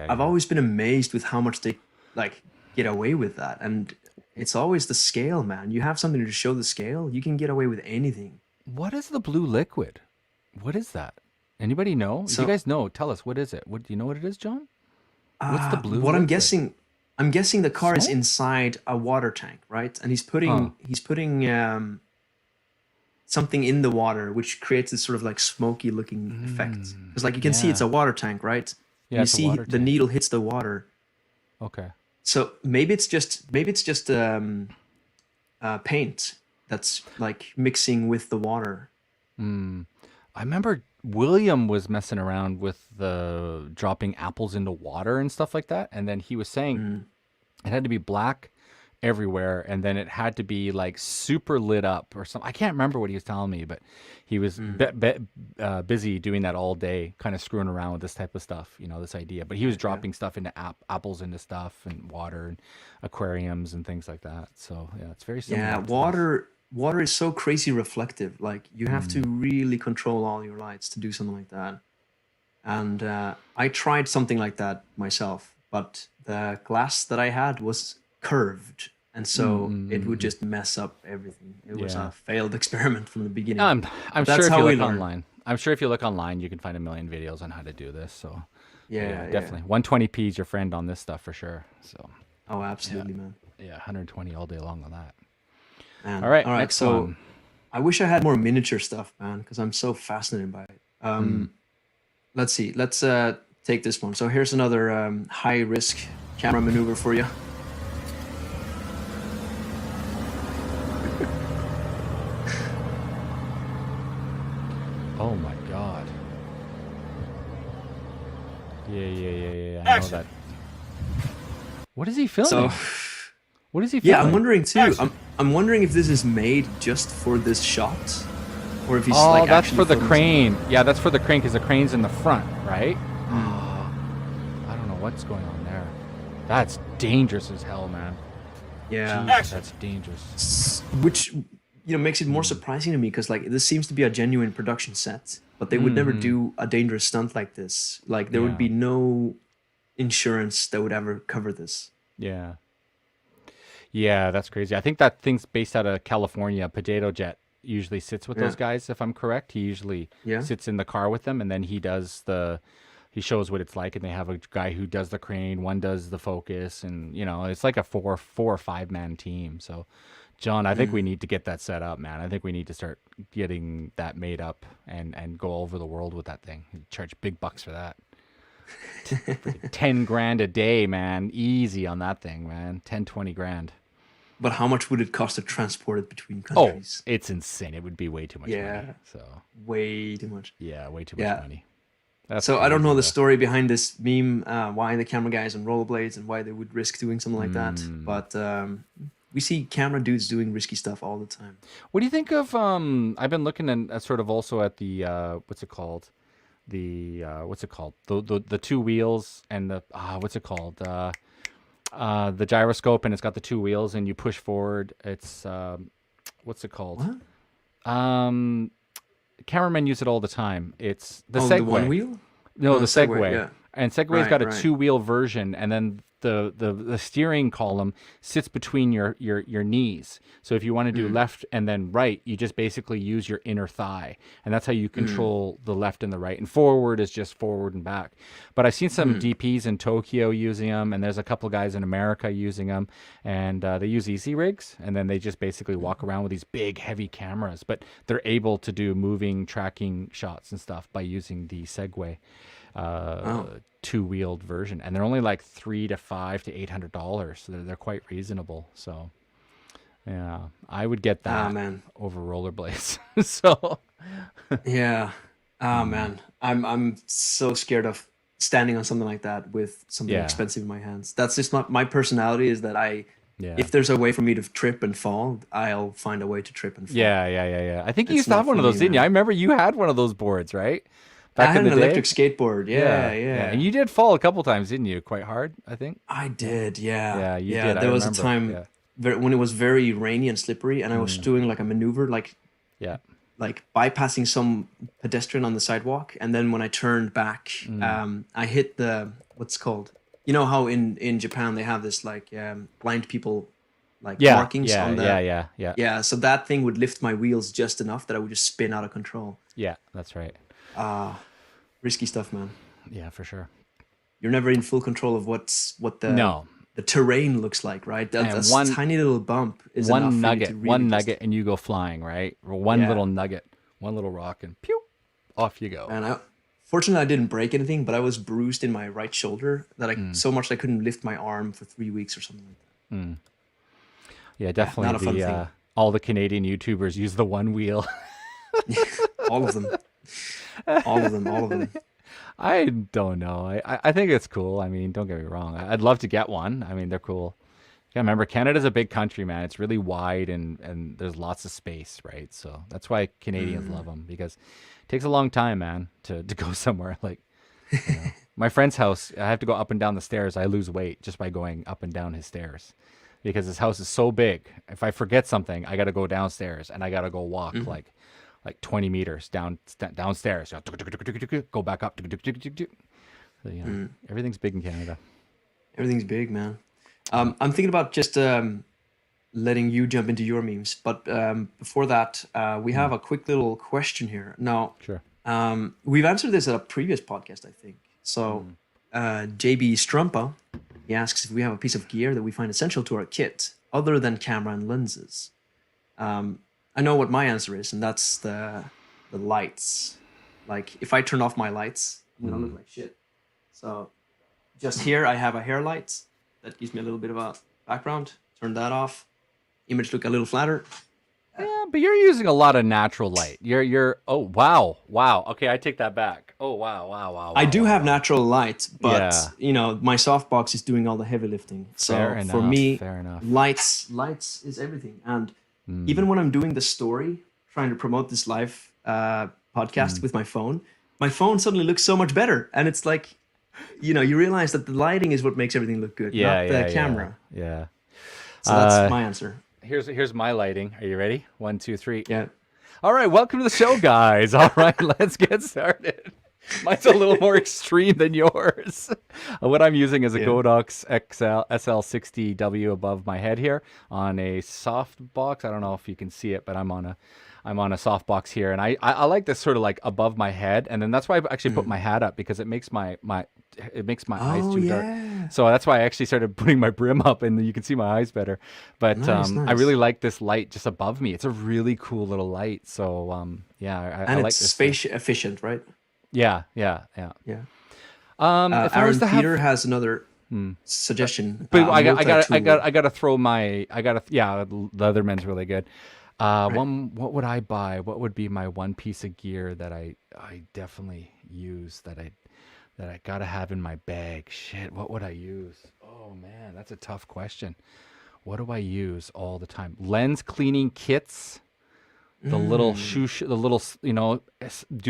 I've always been amazed with how much they like get away with that, and it's always the scale, man. You have something to show the scale, you can get away with anything. What is the blue liquid? What is that? Anybody know? If So- you guys know, tell us. What is it? What do you know what it is, John? What's the blue What I'm liquid? guessing the car is Smoke? inside a water tank, right? And he's putting something in the water, which creates this sort of like smoky looking effect. Because like you can see it's Yeah. a water tank, right? And Yeah, you it's a see water the tank. needle hits the water. Okay. So maybe it's just paint that's like mixing with the water. I remember William was messing around with the dropping apples into water and stuff like that, and then he was saying it had to be black everywhere, and then it had to be like super lit up or something. I can't remember what he was telling me, but he was busy doing that all day, kind of screwing around with this type of stuff, this idea. But he was Yeah. dropping stuff into apples into stuff and water and aquariums and things like that. So yeah, it's very Yeah, similar to this. water is so crazy reflective. Like you have to really control all your lights to do something like that. And I tried something like that myself, but the glass that I had was curved, and so it would just mess up everything. It was Yeah. a failed experiment from the beginning. I'm But sure that's if how you we look learn. online, I'm sure if you look online, you can find a million videos on how to do this. So, but yeah, Yeah, yeah. definitely 120p is your friend on this stuff for sure. So, Oh, yeah, absolutely, man. yeah, 120 all day long on that. All Man. right, All right, next so one. I wish I had more miniature stuff, man, because I'm so fascinated by it. Mm. Let's see. Let's take this one. So here's another high risk camera maneuver for you. Oh my God. Yeah. I know that. What is he So filming? What is he yeah, I'm filming? wondering too. I'm wondering if this is made just for this shot, or if he's Oh, like that's actually for the filming something. crane. Yeah, that's for the crane because the crane's in the front, right? Hmm. I don't know what's going on there. That's dangerous as hell, man. Yeah, Jesus, that's dangerous. which makes it more surprising to me because like this seems to be a genuine production set, but they would never do a dangerous stunt like this. Like there would Yeah, be no insurance that would ever cover this. yeah, yeah. That's crazy. I think that thing's based out of California. Potato Jet usually sits with Yeah, those guys, if I'm correct. He usually yeah. sits in the car with them, and then he shows what it's like, and they have a guy who does the crane, one does the focus, and it's like a four or five man team. So, John, I think we need to get that set up, man. I think we need to start getting that made up and go over the world with that thing. Charge big bucks for that. 10 grand a day, man. Easy on that thing, man. 10, 20 grand. But how much would it cost to transport it between Oh, countries? it's insane. It would be way too much money. Yeah, So, way too much. yeah, way too much Yeah. money. That's So I don't know crazy, the though. story behind this meme, why the camera guys on rollerblades and why they would risk doing something like that. But we see camera dudes doing risky stuff all the time. What do you think of I've been looking at sort of also at the what's it called? What's it called? The two wheels and the what's it called? The gyroscope, and it's got the two wheels and you push forward. It's what's it called? What? Um Cameramen use it all the time. It's the Oh, the one Segway. wheel? No, Oh, the the Segway, Segway. yeah. And Segway's Right, got a right. two-wheel version, and then the steering column sits between your knees. So if you want to do left and then right, you just basically use your inner thigh, and that's how you control the left and the right. And forward is just forward and back. But I've seen some DPs in Tokyo using them, and there's a couple guys in America using them, and they use easy rigs, and then they just basically walk around with these big, heavy cameras. But they're able to do moving, tracking shots and stuff by using the Segway Oh, two-wheeled version, and they're only like $300 to $800, so they're quite reasonable. So yeah, I would get ah, that man. over rollerblades. So Yeah. Ah, man. I'm so scared of standing on something like that with something yeah, expensive in my hands. That's just not my personality is that yeah, if there's a way for me to trip and fall, I'll find a way to trip and fall. yeah. I think you It's used to have not one for of me, those, didn't you? I man. remember you had one of those boards, right? I Back had in an the day. electric skateboard. Yeah, Yeah, yeah. and you did fall a couple times, didn't you? Quite hard, I think. I did. Yeah. Yeah, you Yeah, did. I there was a remember. time Yeah, when it was very rainy and slippery and I was doing like a maneuver yeah, like bypassing some pedestrian on the sidewalk, and then when I turned back, I hit the what's called. You know how in Japan they have this like blind people like yeah, markings yeah, on yeah, the yeah, yeah, yeah. So that thing would lift my wheels just enough that I would just spin out of control. yeah. That's right. Risky stuff, man. Yeah, for sure. You're never in full control of what the No, the terrain looks like, right? That And a tiny little bump is enough one for you nugget, to really one just, nugget, and you go flying, right? Or one yeah. little nugget, one little rock, and pew, off you go. And fortunately, I didn't break anything, but I was bruised in my right shoulder that so much I couldn't lift my arm for 3 weeks or something like that. Yeah, Yeah, not definitely. a fun The thing. all the Canadian YouTubers use the one wheel. All of them, all of them, all of them. I don't know. I think it's cool. I mean, don't get me wrong. I'd love to get one. I mean, they're cool. Yeah, remember, Canada's a big country, man. It's really wide and there's lots of space, right? So that's why Canadians love them, because it takes a long time, man, to go somewhere. Like, my friend's house, I have to go up and down the stairs. I lose weight just by going up and down his stairs because his house is so big. If I forget something, I got to go downstairs and I got to go walk like 20 meters downstairs. Go back up. So, everything's big in Canada. Everything's big, man. I'm thinking about just letting you jump into your memes, but before that, we have a quick little question here. Now, Sure. we've answered this at a previous podcast, I think. So, JB Strumpa, he asks if we have a piece of gear that we find essential to our kit, other than camera and lenses. I know what my answer is, and that's the lights. Like, if I turn off my lights, I'm gonna look like shit. So, just here, I have a hair light that gives me a little bit of a background. Turn that off. Image look a little flatter. Yeah, but you're using a lot of natural light. Oh wow. Okay, I take that back. Oh wow. I do have wow. natural light, but Yeah. my softbox is doing all the heavy lifting. So for me, lights is everything. And even when I'm doing the story, trying to promote this live podcast with my phone suddenly looks so much better. And it's like, you realize that the lighting is what makes everything look good, not the camera. Yeah. So that's my answer. Here's my lighting. Are you ready? 1, 2, 3. Yeah. All right, welcome to the show, guys. All right, let's get started. Mine's a little more extreme than yours. What I'm using is a Godox SL60W above my head here on a soft box. I don't know if you can see it, but I'm on a soft box here, and I like this sort of like above my head, and then that's why I actually put my hat up, because it makes my eyes too dark. So that's why I actually started putting my brim up, and you can see my eyes better. But Nice. I really like this light just above me. It's a really cool little light. So I like it's this space efficient, right? Yeah. Yeah. If I Aaron was to Peter has another suggestion. but I gotta throw Leatherman's really good. What would I buy? What would be my one piece of gear that I definitely use that I gotta have in my bag? Shit, what would I use? Oh man, that's a tough question. What do I use all the time? Lens cleaning kits. The little do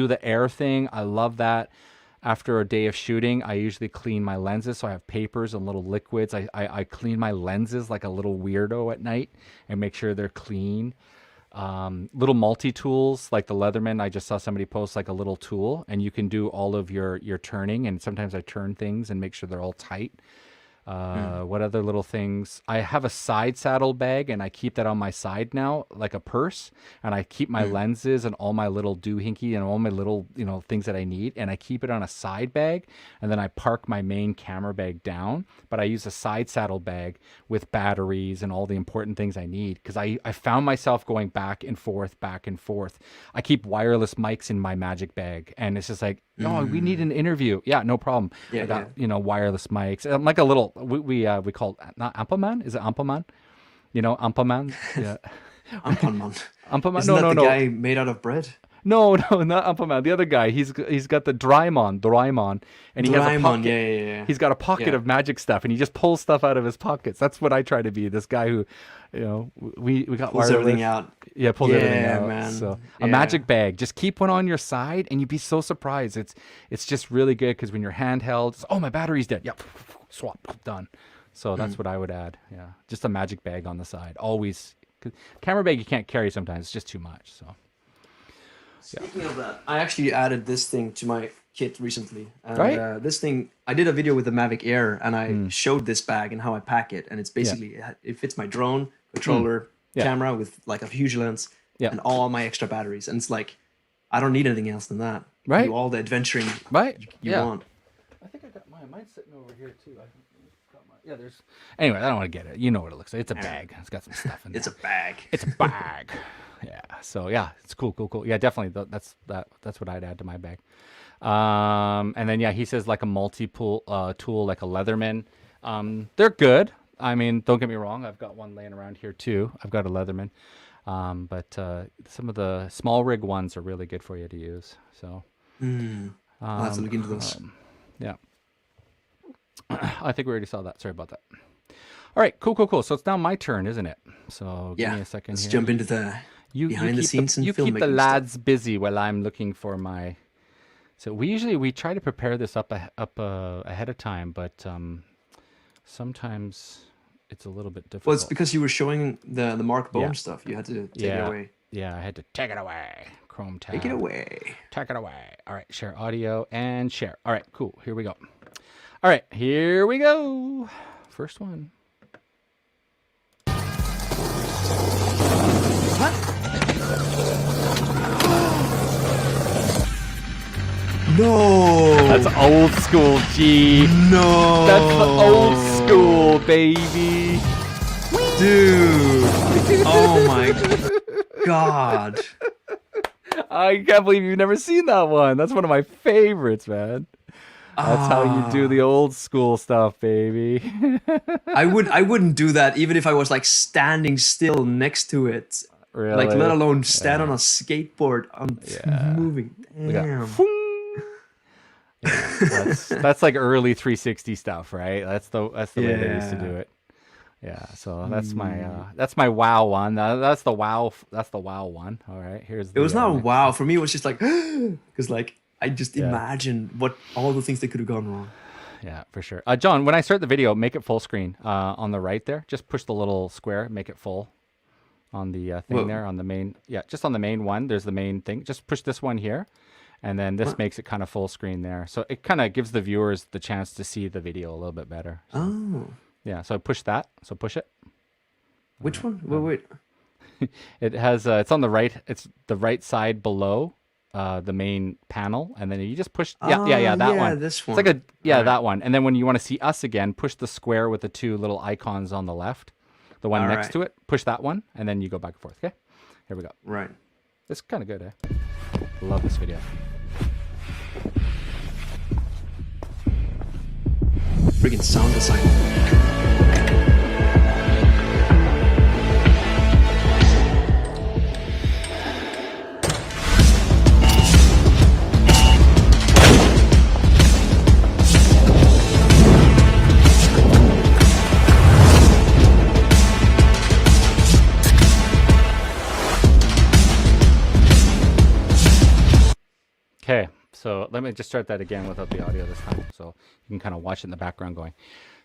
the air thing. I love that. After a day of shooting, I usually clean my lenses. So I have papers and little liquids. I clean my lenses like a little weirdo at night and make sure they're clean. Little multi-tools like the Leatherman. I just saw somebody post like a little tool, and you can do all of your turning. And sometimes I turn things and make sure they're all tight. What other little things? I have a side saddle bag, and I keep that on my side now, like a purse. And I keep my lenses and all my little doohickey and all my little, things that I need. And I keep it on a side bag, and then I park my main camera bag down. But I use a side saddle bag with batteries and all the important things I need, because I found myself going back and forth. I keep wireless mics in my magic bag, and it's just like, oh, we need an interview. Yeah, no problem. I got wireless mics. I'm like a little we call it, not Ampaman. Is it Ampaman? Ampaman. Yeah. Ampanman. Ampaman. Isn't No. that the guy made out of bread? No, not Ampaman. The other guy. He's got the Doraemon, and he has a pocket. Yeah. He's got a pocket of magic stuff, and he just pulls stuff out of his pockets. That's what I try to be. This guy who, we got pulls everything out. Yeah, pulls everything out. Man. So a magic bag. Just keep one on your side, and you'd be so surprised. It's just really good, because when you're handheld, it's, oh, my battery's dead. Yeah, swap, done. So that's what I would add. Yeah, just a magic bag on the side. Always. 'Cause camera bag you can't carry sometimes. It's just too much. So. Speaking of that, I actually added this thing to my kit recently. And, right. This thing, I did a video with the Mavic Air, and I showed this bag and how I pack it. And it's basically, it fits my drone, controller, camera with like a huge lens, and all my extra batteries. And it's like, I don't need anything else than that. Right. Do all the adventuring right. you want. I think I got mine. Mine's sitting over here too. I got mine. Yeah, there's. Anyway, I don't want to get it. You know what it looks like. It's a bag. It's got some stuff in there. It's a bag. It's a bag. Yeah. So yeah, it's cool. Yeah, definitely. That's what I'd add to my bag. And then yeah, he says like a multi-tool like a Leatherman. They're good. I mean, don't get me wrong. I've got one laying around here too. I've got a Leatherman. But some of the small rig ones are really good for you to use. So I'll have to look into those. yeah. I think we already saw that. Sorry about that. All right, cool. So it's now my turn, isn't it? So give me a second let's here. jump into the behind the scenes and you keep the filmmaking lads busy while I'm looking for my. So we try to prepare this up ahead of time, but sometimes it's a little bit difficult. Well, it's because you were showing the Mark Bone stuff. You had to take it away. Yeah, I had to take it away. Chrome tab. Take it away. Take it away. All right, share audio and share. All right, cool. Here we go. All right, here we go. First one. What? No. That's old school, G. No. That's the old school, baby. Dude. Oh my God. I can't believe you've never seen that one. That's one of my favorites, man. That's how you do the old school stuff, baby. I wouldn't do that even if I was like standing still next to it. Really? Like let alone stand on a skateboard on moving. Damn. That's like early 360 stuff, right? That's the way they used to do it. Yeah, so that's my wow one. That's the wow one. All right, here's. It was not wow for me. It was just like because like I just imagine what all the things that could have gone wrong. Yeah, for sure. John, when I start the video, make it full screen on the right there. Just push the little square, make it full on the thing there on the main. Yeah, just on the main one. There's the main thing. Just push this one here, and then this makes it kind of full screen there. So it kind of gives the viewers the chance to see the video a little bit better. So, Oh. yeah, so push that. So push it. Which one? Wait. It has. It's on the right. It's the right side below the main panel, and then you just push. Yeah, that one. This one. It's like that one. And then when you want to see us again, push the square with the two little icons on the left, the one next to it. Push that one, and then you go back and forth. Okay, here we go. Right. It's kind of good, eh? Love this video. Freaking sound design. Okay, so let me just start that again without the audio this time, so you can kind of watch it in the background going.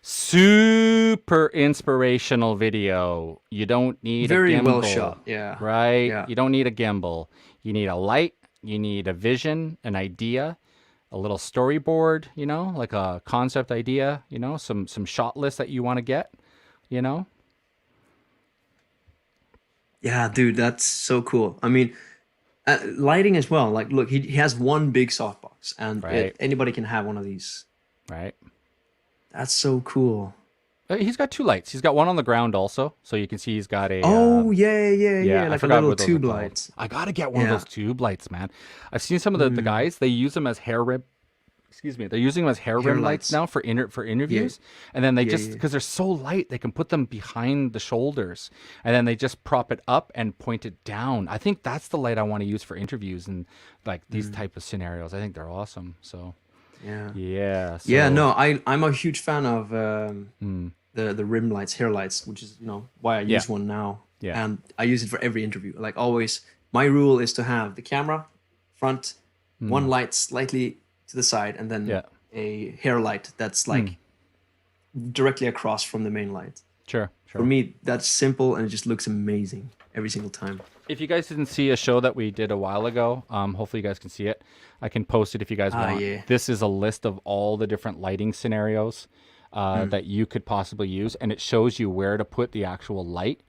Super inspirational video. You don't need Very a gimbal. well shot. Yeah. Right? Yeah. You don't need a gimbal. You need a light. You need a vision, an idea, a little storyboard, like a concept idea, some shot list that you want to get, Yeah, dude, that's so cool. I mean, lighting as well. Like, look, he has one big softbox, and anybody can have one of these. Right. That's so cool. He's got two lights. He's got one on the ground also, so you can see he's got a. Yeah. Like a little tube light. I gotta get one of those tube lights, man. I've seen some of the guys. They use them as hair rim. Excuse me. They're using them as hair rim lights now for interviews, and then they just because they're so light, they can put them behind the shoulders, and then they just prop it up and point it down. I think that's the light I want to use for interviews and like these type of scenarios. I think they're awesome. So. Yeah. So, No, I'm a huge fan of the rim lights, hair lights, which is why I use one now. Yeah. And I use it for every interview. Like always, my rule is to have the camera front, one light slightly to the side, and then a hair light that's like directly across from the main light. Sure. For me, that's simple and it just looks amazing every single time. If you guys didn't see a show that we did a while ago, hopefully you guys can see it. I can post it if you guys want. Yeah. This is a list of all the different lighting scenarios that you could possibly use, and it shows you where to put the actual light.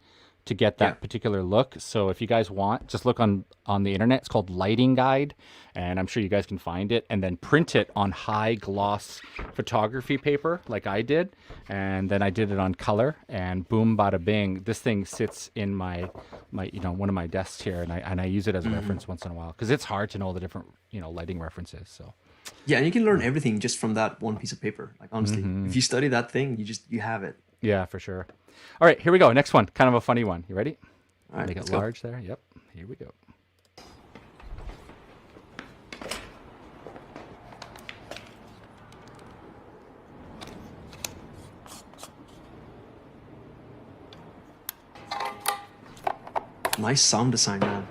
to get Yeah. that particular look. So if you guys want, just look on the internet. It's called Lighting Guide, and I'm sure you guys can find it, and then print it on high gloss photography paper like I did, and then I did it on color, and boom, bada bing. This thing sits in my one of my desks here, and I use it as a reference once in a while because it's hard to know the different lighting references. So Yeah, and you can learn everything just from that one piece of paper. Like honestly, if you study that thing, you have it. yeah, for sure. All right, here we go. Next one, kind of a funny one. You ready? All right, Make let's it go. large there. Yep. Here we go. Nice sound design, man.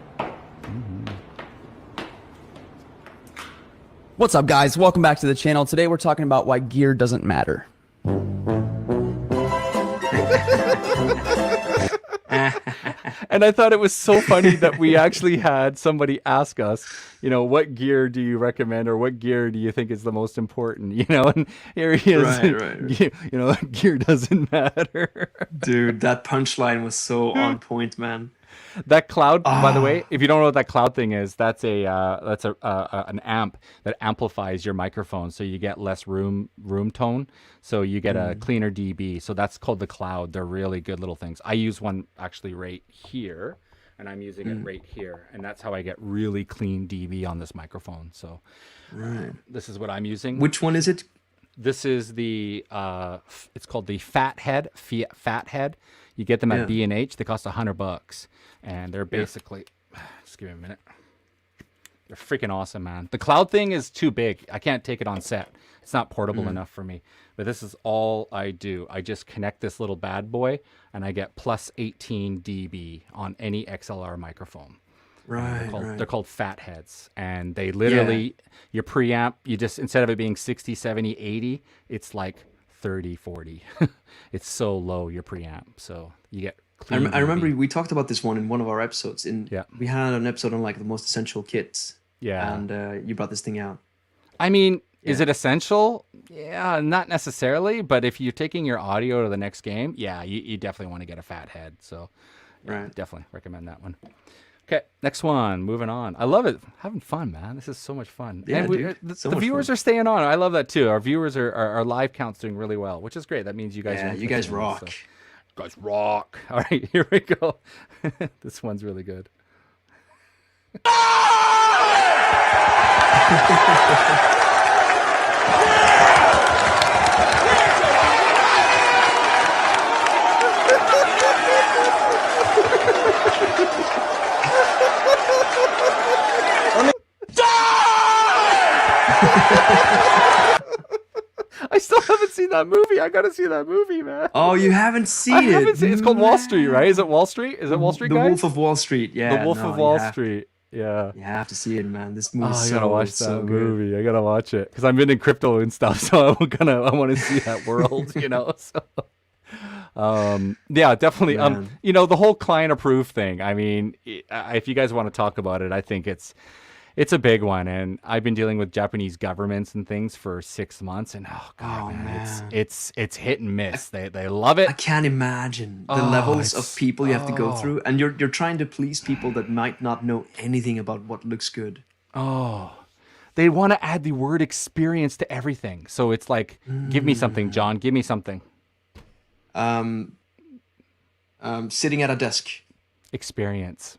What's up, guys? Welcome back to the channel. Today we're talking about why gear doesn't matter. And I thought it was so funny that we actually had somebody ask us, what gear do you recommend or what gear do you think is the most important? And here he is. Right. Gear doesn't matter. Dude, that punchline was so on point, man. That cloud, by the way, if you don't know what that cloud thing is, that's an amp that amplifies your microphone, so you get less room tone, so you get a cleaner dB. So that's called the cloud. They're really good little things. I use one actually right here, and I'm using it right here, and that's how I get really clean dB on this microphone. So this is what I'm using. Which one is it? This is the it's called the Fathead. Fathead. You get them at B&H. They cost $100, and they're basically. Just give me a minute. They're freaking awesome, man. The cloud thing is too big. I can't take it on set. It's not portable enough for me. But this is all I do. I just connect this little bad boy, and I get plus 18 dB on any XLR microphone. Right, They're called Fatheads, and they literally your preamp, you just, instead of it being 60, 70, 80, it's like 30, 40. It's so low, your preamp, so you get clean I remember dB. we talked about this one in one of our episodes. We had an episode on like the most essential kits. Yeah. And you brought this thing out. I mean, is it essential? Yeah, not necessarily, but if you're taking your audio to the next game, yeah, you definitely want to get a Fathead. So Right. definitely recommend that one. Okay, next one. Moving on. I love it. Having fun, man. This is so much fun. Yeah, and dude. the So much viewers fun. are staying on. I love that too. Our viewers our live count's doing really well, which is great. That means you guys Yeah, are you guys interested in this, rock. so. You guys rock. All right, here we go. This one's really good. I still haven't seen that movie. I gotta see that movie, man. Oh, you haven't seen I it? haven't seen. It's called Wall Street, right? Is it Wall Street? Is it Wall Street, The guys? Wolf of Wall Street. Yeah. The Wolf no, of Wall you have, Street. Yeah. You have to see it, man. This Oh, movie's I gotta watch that so good. movie. I gotta watch it because I'm into crypto and stuff, so I want to see that world, So, yeah, definitely. Man. The whole client approved thing. I mean, if you guys want to talk about it, I think it's a big one, and I've been dealing with Japanese governments and things for 6 months, and oh god, man, it's hit and miss. They love it. I can't imagine the Oh, levels of it's- people you have to go through, and you're trying to please people that might not know anything about what looks good. They want to add the word experience to everything, so it's like, give me something, John. Give me something. Sitting at a desk. Experience.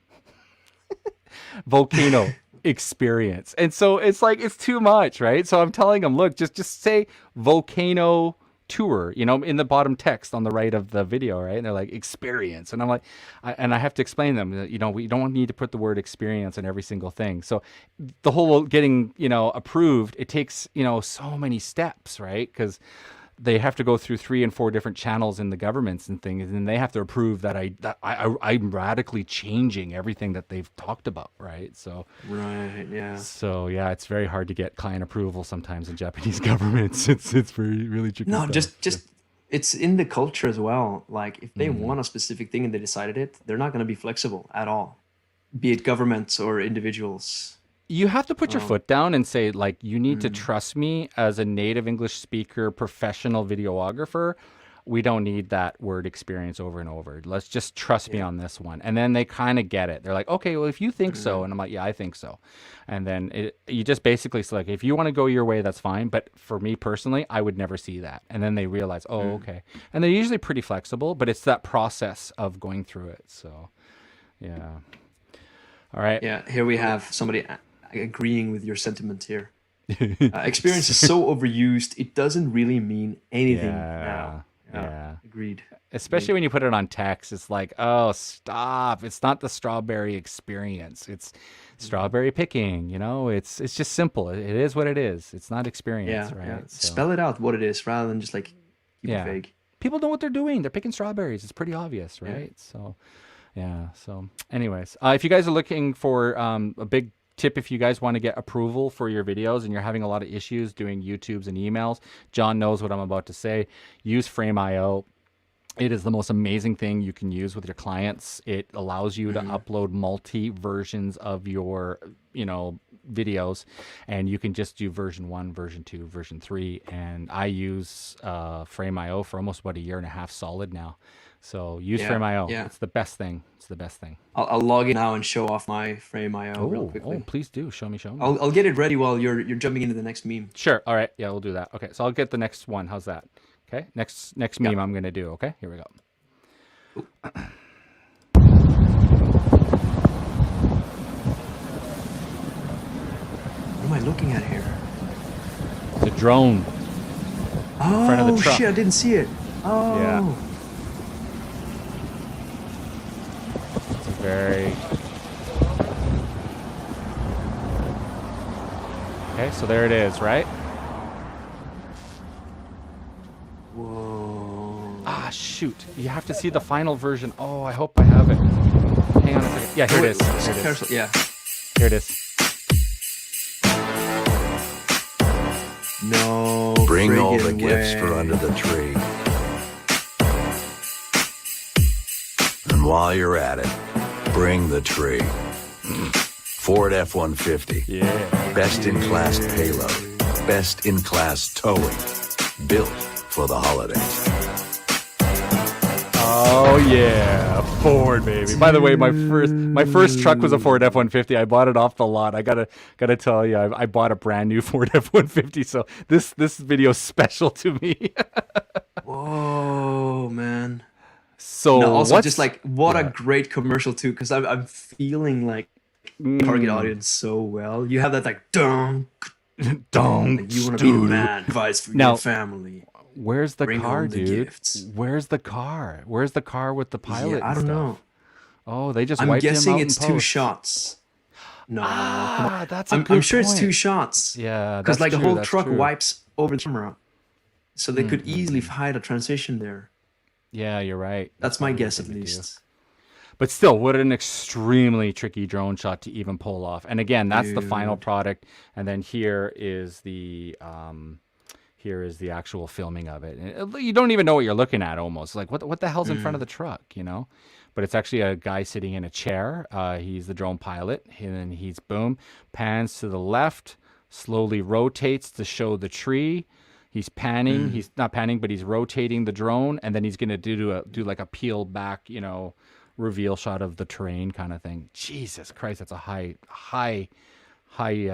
Volcano. Experience. And so it's like, it's too much, right? So I'm telling them, look, just say volcano tour, in the bottom text on the right of the video, right? And they're like, experience. And I'm like, I have to explain them that, we don't need to put the word experience in every single thing. So the whole getting, approved, it takes, so many steps, right? Because they have to go through 3 and 4 different channels in the governments and things, and they have to approve that I'm radically changing everything that they've talked about, right? So Right. Yeah. yeah, it's very hard to get client approval sometimes in Japanese governments. It's very really tricky. No, stuff. just it's in the culture as well. Like if they want a specific thing and they decided it, they're not going to be flexible at all. Be it governments or individuals. You have to put your foot down and say, like, you need to trust me as a native English speaker, professional videographer. we don't need that word experience over and over. Let's just trust me on this one. And then they kind of get it. They're like, okay, well, if you think so, and I'm like, yeah, I think so. And then you just basically select, if you want to go your way, that's fine. But for me personally, I would never see that. And then they realize, oh, okay. And they're usually pretty flexible, but it's that process of going through it. So, yeah. All right. Yeah, here we have somebody agreeing with your sentiment here. Experience is so overused, it doesn't really mean anything now. Yeah. Agreed. Especially when you put it on text, it's like, oh, stop. It's not the strawberry experience. It's strawberry picking, it's just simple. It is what it is. It's not experience, right? Yeah. So, Spell it out what it is rather than just like keep it vague. People know what they're doing. They're picking strawberries. It's pretty obvious, right? So, yeah. So anyways, if you guys are looking for a big tip, if you guys want to get approval for your videos and you're having a lot of issues doing YouTubes and emails, John knows what I'm about to say. Use Frame.io. It is the most amazing thing you can use with your clients. It allows you to upload multi versions of your, videos, and you can just do version 1, version 2, version 3. And I use Frame.io for almost about a year and a half solid now. So use Frame.io. Yeah. It's the best thing. It's the best thing. I'll log in now and show off my Frame.io real quickly. Oh, please do. Show me. I'll get it ready while you're jumping into the next meme. Sure. All right. Yeah, we'll do that. Okay. So I'll get the next one. How's that? Okay. Next meme I'm going to do. Okay. Here we go. What am I looking at here? It's a drone. Oh, front of the truck. shit, I didn't see it. Oh. Yeah. It's a very... Okay, so there it is, right? Whoa. Ah, shoot. You have to see the final version. Oh, I hope I have it. Hang on a second. Yeah, here it is. Here it is. Yeah. Here it is. No. Bring all the friggin' gifts way. for under the tree. And while you're at it, bring the tree. Ford F-150. Yeah. Best in class payload. Best in class towing. Built for the holidays. Oh yeah, Ford baby. By the way, my first truck was a Ford F-150. I bought it off the lot. I gotta tell you, I bought a brand new Ford F-150. So this video is special to me. Whoa, man. So No, also what's- just like what a great commercial too, because I'm feeling like target audience so well. You have that like dunk. Don't. Like, you want to be the man. Advice for Now- your family. Where's the Bring car, home the dude? gifts. Where's the car? Where's the car with the pilot? Yeah, I and don't stuff? know. Oh, they just I'm wiped him guessing out it's in 2 post. shots. No, come on. Ah, that's a I'm good sure it's 2 point. shots. Yeah, Because that's like the true, whole that's truck true. wipes over the camera, so they could easily hide a transition there. Yeah, you're right. That's my probably guess what at they do. least. But still, what an extremely tricky drone shot to even pull off. And again, that's the final Dude. product. And then here is the actual filming of it. And you don't even know what you're looking at almost. Like what the hell's in front of the truck, But it's actually a guy sitting in a chair. He's the drone pilot. And then he's pans to the left, slowly rotates to show the tree. He's panning. He's not panning, but he's rotating the drone, and then he's gonna do like a peel back, reveal shot of the terrain kind of thing. Jesus Christ, that's a high what do you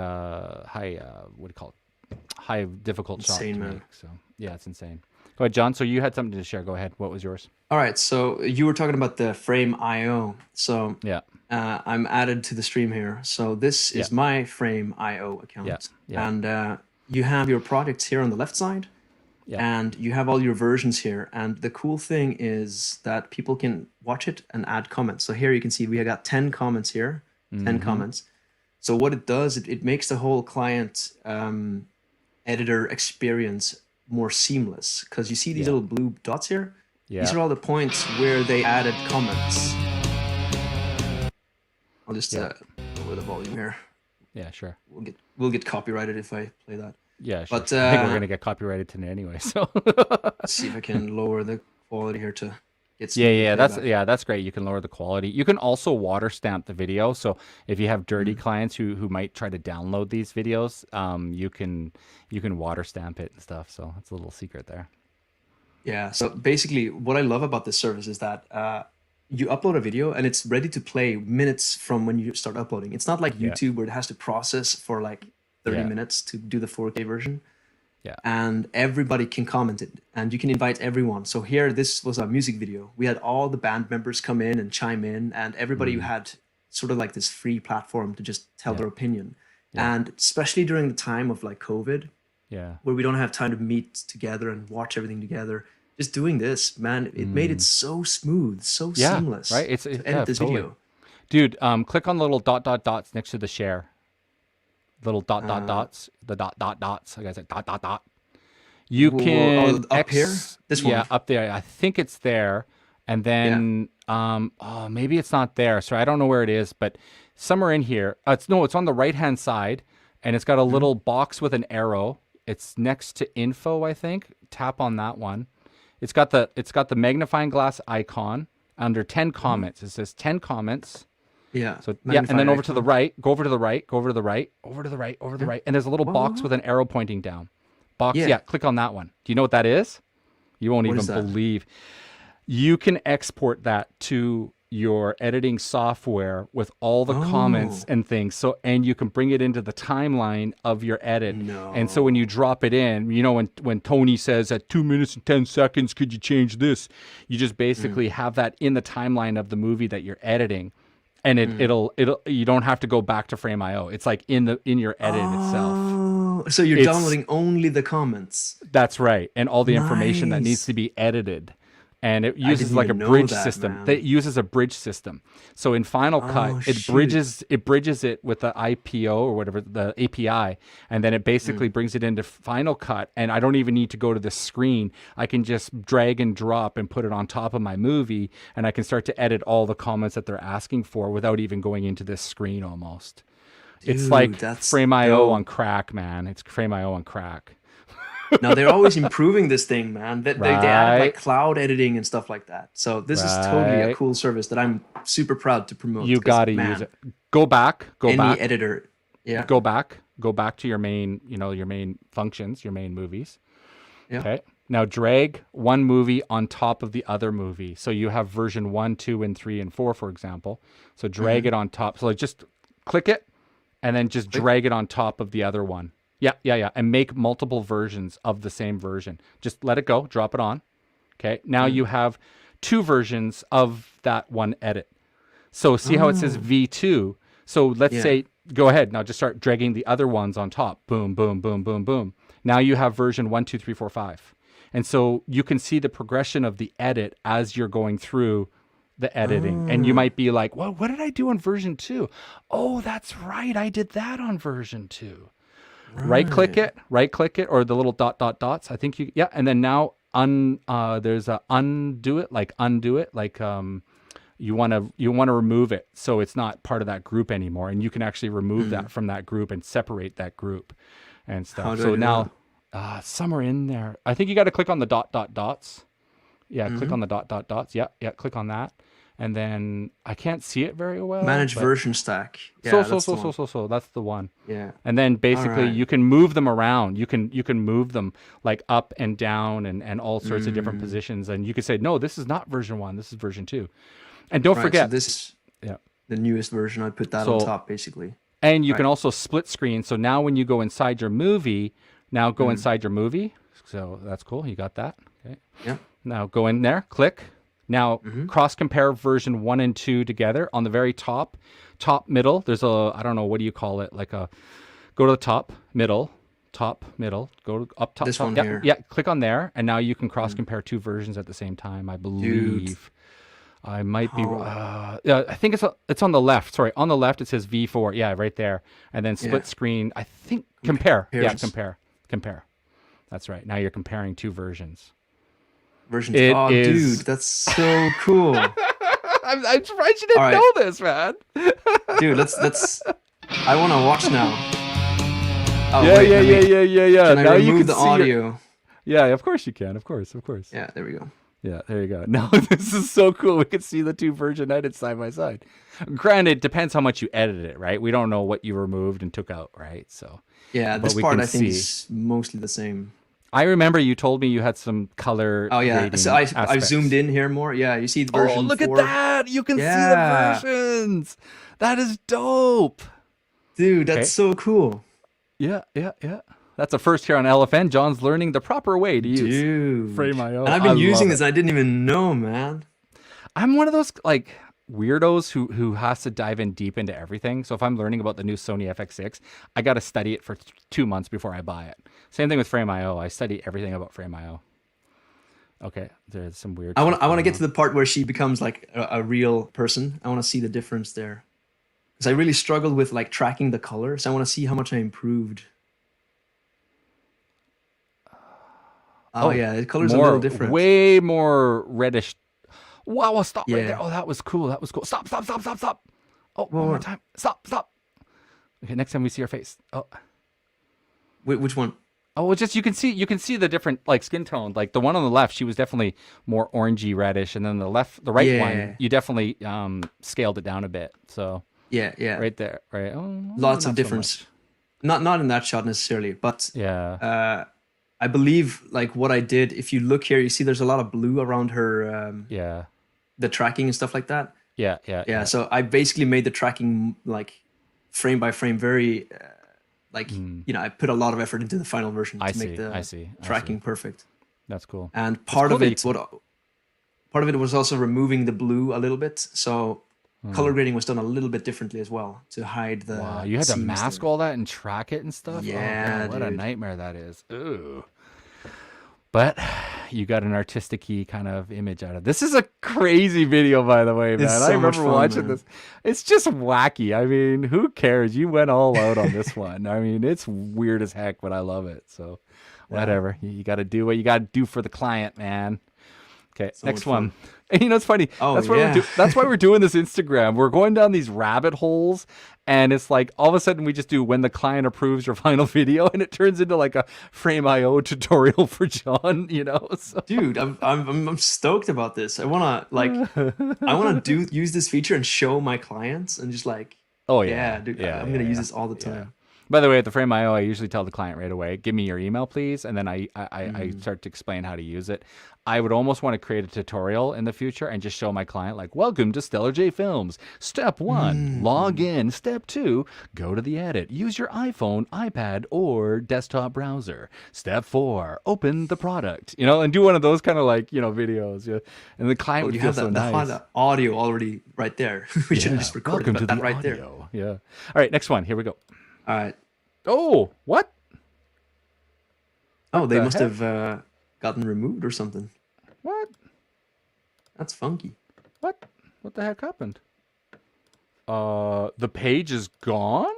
call it? High difficult shot to Insane, man. make. So yeah, it's insane. Go ahead, John. So you had something to share. Go ahead. What was yours? All right, so you were talking about the Frame.io. So Yeah. I'm added to the stream here. So this is Yeah. my Frame.io account. Yeah. And you have your projects here on the left side. Yeah. And you have all your versions here. And the cool thing is that people can watch it and add comments. So here you can see we have got 10 comments here, 10 comments. So what it does, it makes the whole client editor experience more seamless. Because you see these little blue dots here? Yeah. These are all the points where they added comments. I'll just lower the volume here. Yeah, sure. We'll get copyrighted if I play that. Yeah, sure. But, I think we're gonna get copyrighted today anyway. So Let's see if I can lower the quality here to get some playback. that's great. You can lower the quality. You can also water stamp the video. So if you have dirty clients who might try to download these videos, you can water stamp it and stuff. So that's a little secret there. Yeah. So basically, what I love about this service is that you upload a video and it's ready to play minutes from when you start uploading. It's not like Yeah. YouTube where it has to process for like 30 Yeah. minutes to do the 4K version. Yeah. And everybody can comment it and you can invite everyone. So here, this was a music video. We had all the band members come in and chime in, and everybody had sort of like this free platform to just tell their opinion. And especially during the time of like COVID, Yeah. where we don't have time to meet together and watch everything together, just doing this, man, it made it so smooth, so Yeah. seamless Right. to edit this Totally. video. Dude, click on the little dots next to the share. Little dots. The dots. Like I said, dot. You Whoa, can up here? This one? Yeah, up there. I think it's there. And then maybe it's not there. So I don't know where it is, but somewhere in here. It's on the right-hand side, and it's got a little box with an arrow. It's next to info, I think. Tap on that one. It's got the magnifying glass icon under 10 comments. It says 10 comments. Yeah. So yeah, and then over to the right, go over to the right, and there's a little box with an arrow pointing down. Box, Yeah. click on that one. Do you know what that is? You won't even is that? believe. You can export that to your editing software with all the comments and things. So, and you can bring it into the timeline of your edit. And so when you drop it in, when Tony says at 2 minutes and 10 seconds, could you change this? You just basically have that in the timeline of the movie that you're editing. And it'll you don't have to go back to Frame.io. It's like in your edit itself. Oh, so you're downloading only the comments. That's right. And all the information that needs Nice. to be edited. And it uses didn't like a even know bridge that, system. man. It uses a bridge system. So in Final Cut, it shoot. bridges it with the IPO or whatever, the API, and then it basically brings it into Final Cut. And I don't even need to go to the screen. I can just drag and drop and put it on top of my movie, and I can start to edit all the comments that they're asking for without even going into this screen almost. It's Dude, like that's Frame.io dope. on crack, man. It's Frame.io on crack. Now they're always improving this thing, man. They add Right. like cloud editing and stuff like that. So this is totally a Right. cool service that I'm super proud to promote. You 'cause, got to man, use it. Go back. Any back. editor, yeah, Go back to your main, your main functions, your main movies. yeah. Okay. Now drag one movie on top of the other movie. So you have version 1, 2, and 3, and 4, for example. So drag it on top. So just click it and then just drag it on top of the other one. Yeah. And make multiple versions of the same version. Just let it go, drop it on. Okay. Now you have two versions of that one edit. So see how it says V2. So let's say, go ahead. Now just start dragging the other ones on top. Boom, boom, boom, boom, boom. Now you have version 1, 2, 3, 4, 5. And so you can see the progression of the edit as you're going through the editing. And you might be like, well, what did I do on version 2? Oh, that's right. I did that on version 2. Right click it, or the little dots. I think and then now there's a undo it, like you want to remove it so it's not part of that group anymore, and you can actually remove that from that group and separate that group and stuff. How do I So do now somewhere in there, I think you got to click on the dots. Yeah, click on the dots. Yeah, click on that. And then I can't see it very well. Manage but- version stack. Yeah, that's the one. so that's the one. Yeah. And then basically Alright. you can move them around. You can move them like up and down and all sorts of different positions. And you could say, no, this is not version 1. This is version 2. And don't Right, forget, so this is yeah. the newest version. I put that So- on top, basically. And you can also split screen. So now when you go inside your movie, inside your movie. So that's cool. You got that. Okay. Yeah. Now go in there, click. Now cross compare version 1 and 2 together on the very top middle. There's I don't know, what do you call it? Go to the top, middle, go to up top. This top. one Yeah, here. yeah, click on there. And now you can cross compare two versions at the same time, I believe. I might be. Yeah, I think it's on the left. Sorry, on the left it says V4. Yeah, right there. And then split screen. I think compare. Yeah, compare. That's right. Now you're comparing two versions. Version It 2. Oh, is- dude, that's so cool. I'm surprised you didn't All right. know this, man. Dude, let's. I want to watch now. Oh, Yeah. Can I Now you remove can the see it. audio? Yeah, of course you can. Of course. Yeah, there we go. Yeah, there you go. No, this is so cool. We can see the two version edits side by side. Granted, it depends how much you edited it, right? We don't know what you removed and took out, right? So Yeah, But this we part can I think see. is mostly the same. I remember you told me you had some color. Oh yeah, grading so I aspects. zoomed in here more. Yeah, you see the version Oh, look at 4. that! You can see Yeah. the versions. That is dope. Dude, that's Okay. so cool. Yeah, yeah, yeah. That's a first here on LFN. John's learning the proper way to use Dude. Frame.io. And I've I been using love this it. and I didn't even know, man. I'm one of those like weirdos who has to dive in deep into everything. So if I'm learning about the new Sony FX6, I got to study it for 2 months before I buy it. Same thing with Frame.io. I study everything about Frame.io. Okay, there's some weird. I want stuff to going get on. to the part where she becomes like a real person. I want to see the difference there. Cuz I really struggled with like tracking the colors. I want to see how much I improved. Oh yeah, the color's a little different. way more reddish. Wow, stop right Yeah. there. Oh, that was cool. That was cool. Stop, stop, stop, stop, stop. Oh, Whoa, one more whoa. time. Stop, stop. Okay, next time we see your face. Oh, Which one? oh, well, just you can see the different like skin tone. Like the one on the left, she was definitely more orangey reddish, and then the right Yeah. one, you definitely scaled it down a bit. So Yeah, yeah. right there, right. Oh, Lots not of so difference. much. Not in that shot necessarily, but Yeah, I believe like what I did. If you look here, you see there's a lot of blue around her, yeah, the tracking and stuff like that. yeah, yeah, Yeah, so I basically made the tracking like frame by frame very like I put a lot of effort into the final version I to make see, the I see. tracking perfect. That's cool. And part cool of that it part of it was also removing the blue a little bit. So color grading was done a little bit differently as well to hide the Wow, you had to seams mask there. all that and track it and stuff. Oh, Yeah, man, what a dude. nightmare that is. Ooh. But you got an artistic-y kind of image out of it. This is a crazy video, by the way, man. It's I so much remember fun, watching man. this. It's just wacky. I mean, who cares? You went all out on this one. I mean, it's weird as heck, but I love it. So, whatever. You got to do what you got to do for the client, man. Okay, So next much one. fun. And you know, it's funny. Oh, that's why yeah. that's why we're doing this Instagram. We're going down these rabbit holes, and it's like all of a sudden we just do when the client approves your final video, and it turns into like a Frame.io tutorial for John. You know, so Dude, I'm stoked about this. I wanna use this feature and show my clients and just like oh yeah, yeah, dude, yeah, I'm gonna yeah, use yeah. this all the time. By the way, at the Frame.io, I usually tell the client right away, give me your email, please. And then I start to explain how to use it. I would almost want to create a tutorial in the future and just show my client, like, welcome to Stellar J Films. Step 1, log in. Step 2, go to the edit. Use your iPhone, iPad, or desktop browser. Step 4, open the product. You know, and do one of those kind of like, videos. Yeah. And the client Oh, would you feel have so nice. the audio already right there. We should have just recorded Welcome to that the right there. audio. Yeah. All right, next one. Here we go. All right. Oh, what? Oh, they the must heck? have gotten removed or something. What? That's funky. What? What the heck happened? The page is gone?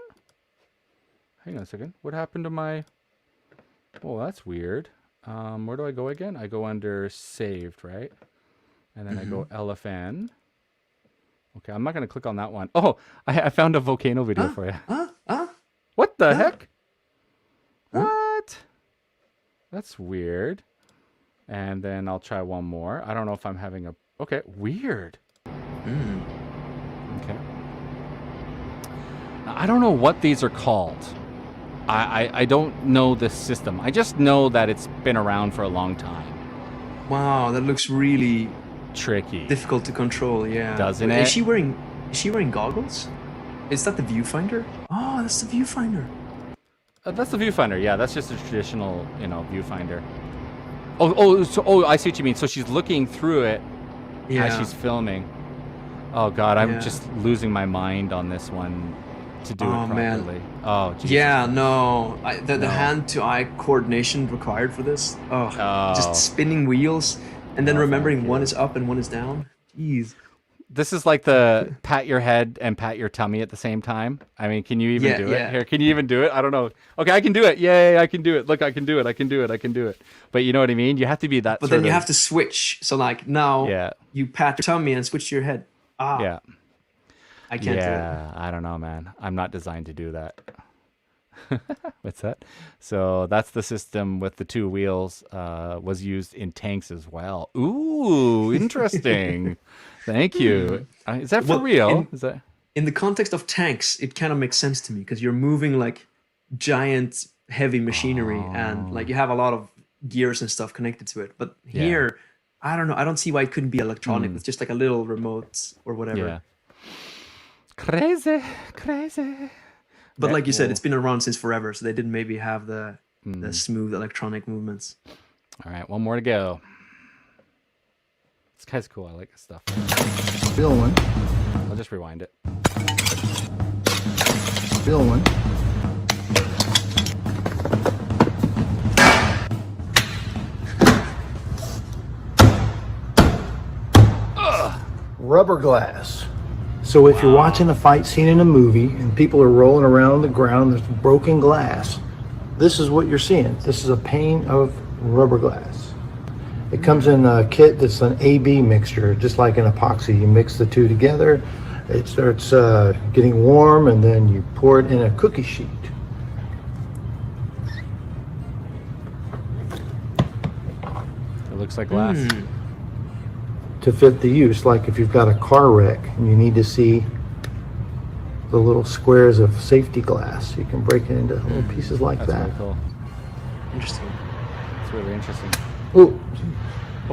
Hang on a second. What happened to my... Oh, that's weird. Where do I go again? I go under saved, right? And then I go LFN. Okay, I'm not going to click on that one. Oh, I found a volcano video for you. What the heck? What? That's weird. And then I'll try one more. I don't know if I'm having a... Okay, weird. Okay. Now, I don't know what these are called. I don't know this system. I just know that it's been around for a long time. Wow, that looks really Tricky. difficult to control. Yeah. Doesn't Is it? she wearing goggles? Is that the viewfinder? Oh, that's the viewfinder. That's the viewfinder. Yeah, that's just a traditional, viewfinder. Oh, I see what you mean. So she's looking through it Yeah. as she's filming. Oh God, I'm Yeah. just losing my mind on this one to do Oh, it man. properly. Oh, Jesus. Yeah, no. The No. hand-to-eye coordination required for this. Oh, Oh. just spinning wheels and then No, remembering thank one you. is up and one is down. Jeez. This is like the pat your head and pat your tummy at the same time. I mean, can you even Yeah, do yeah. it? Here, can you even do it? I don't know. Okay, I can do it. Yay, I can do it. Look, I can do it. I can do it. I can do it. But you know what I mean? You have to be that But sort then you of- have to switch. So like now Yeah. you pat your tummy and switch to your head. Ah, Yeah. I can't do it. Yeah, I don't know, man. I'm not designed to do that. What's that? So that's the system with the two wheels. Was used in tanks as well. Ooh, interesting. Thank you. Is that for Well, real? Is that? In the context of tanks, it kind of makes sense to me because you're moving like giant heavy machinery and like you have a lot of gears and stuff connected to it. But Yeah. here, I don't know. I don't see why it couldn't be electronic with just like a little remote or whatever. Yeah. Crazy, crazy. But like you said, Cool. it's been around since forever, so they didn't maybe have the smooth electronic movements. All right, one more to go. This guy's cool. I like his stuff. Bill one. I'll just rewind it. Bill one. Rubber glass. So if you're watching a fight scene in a movie and people are rolling around on the ground, there's broken glass. This is what you're seeing. This is a pane of rubber glass. It comes in a kit that's an AB mixture, just like an epoxy. You mix the two together, it starts getting warm, and then you pour it in a cookie sheet. It looks like glass. To fit the use, like if you've got a car wreck and you need to see the little squares of safety glass, you can break it into little pieces like That's that. really cool. Interesting. It's really interesting. Oh,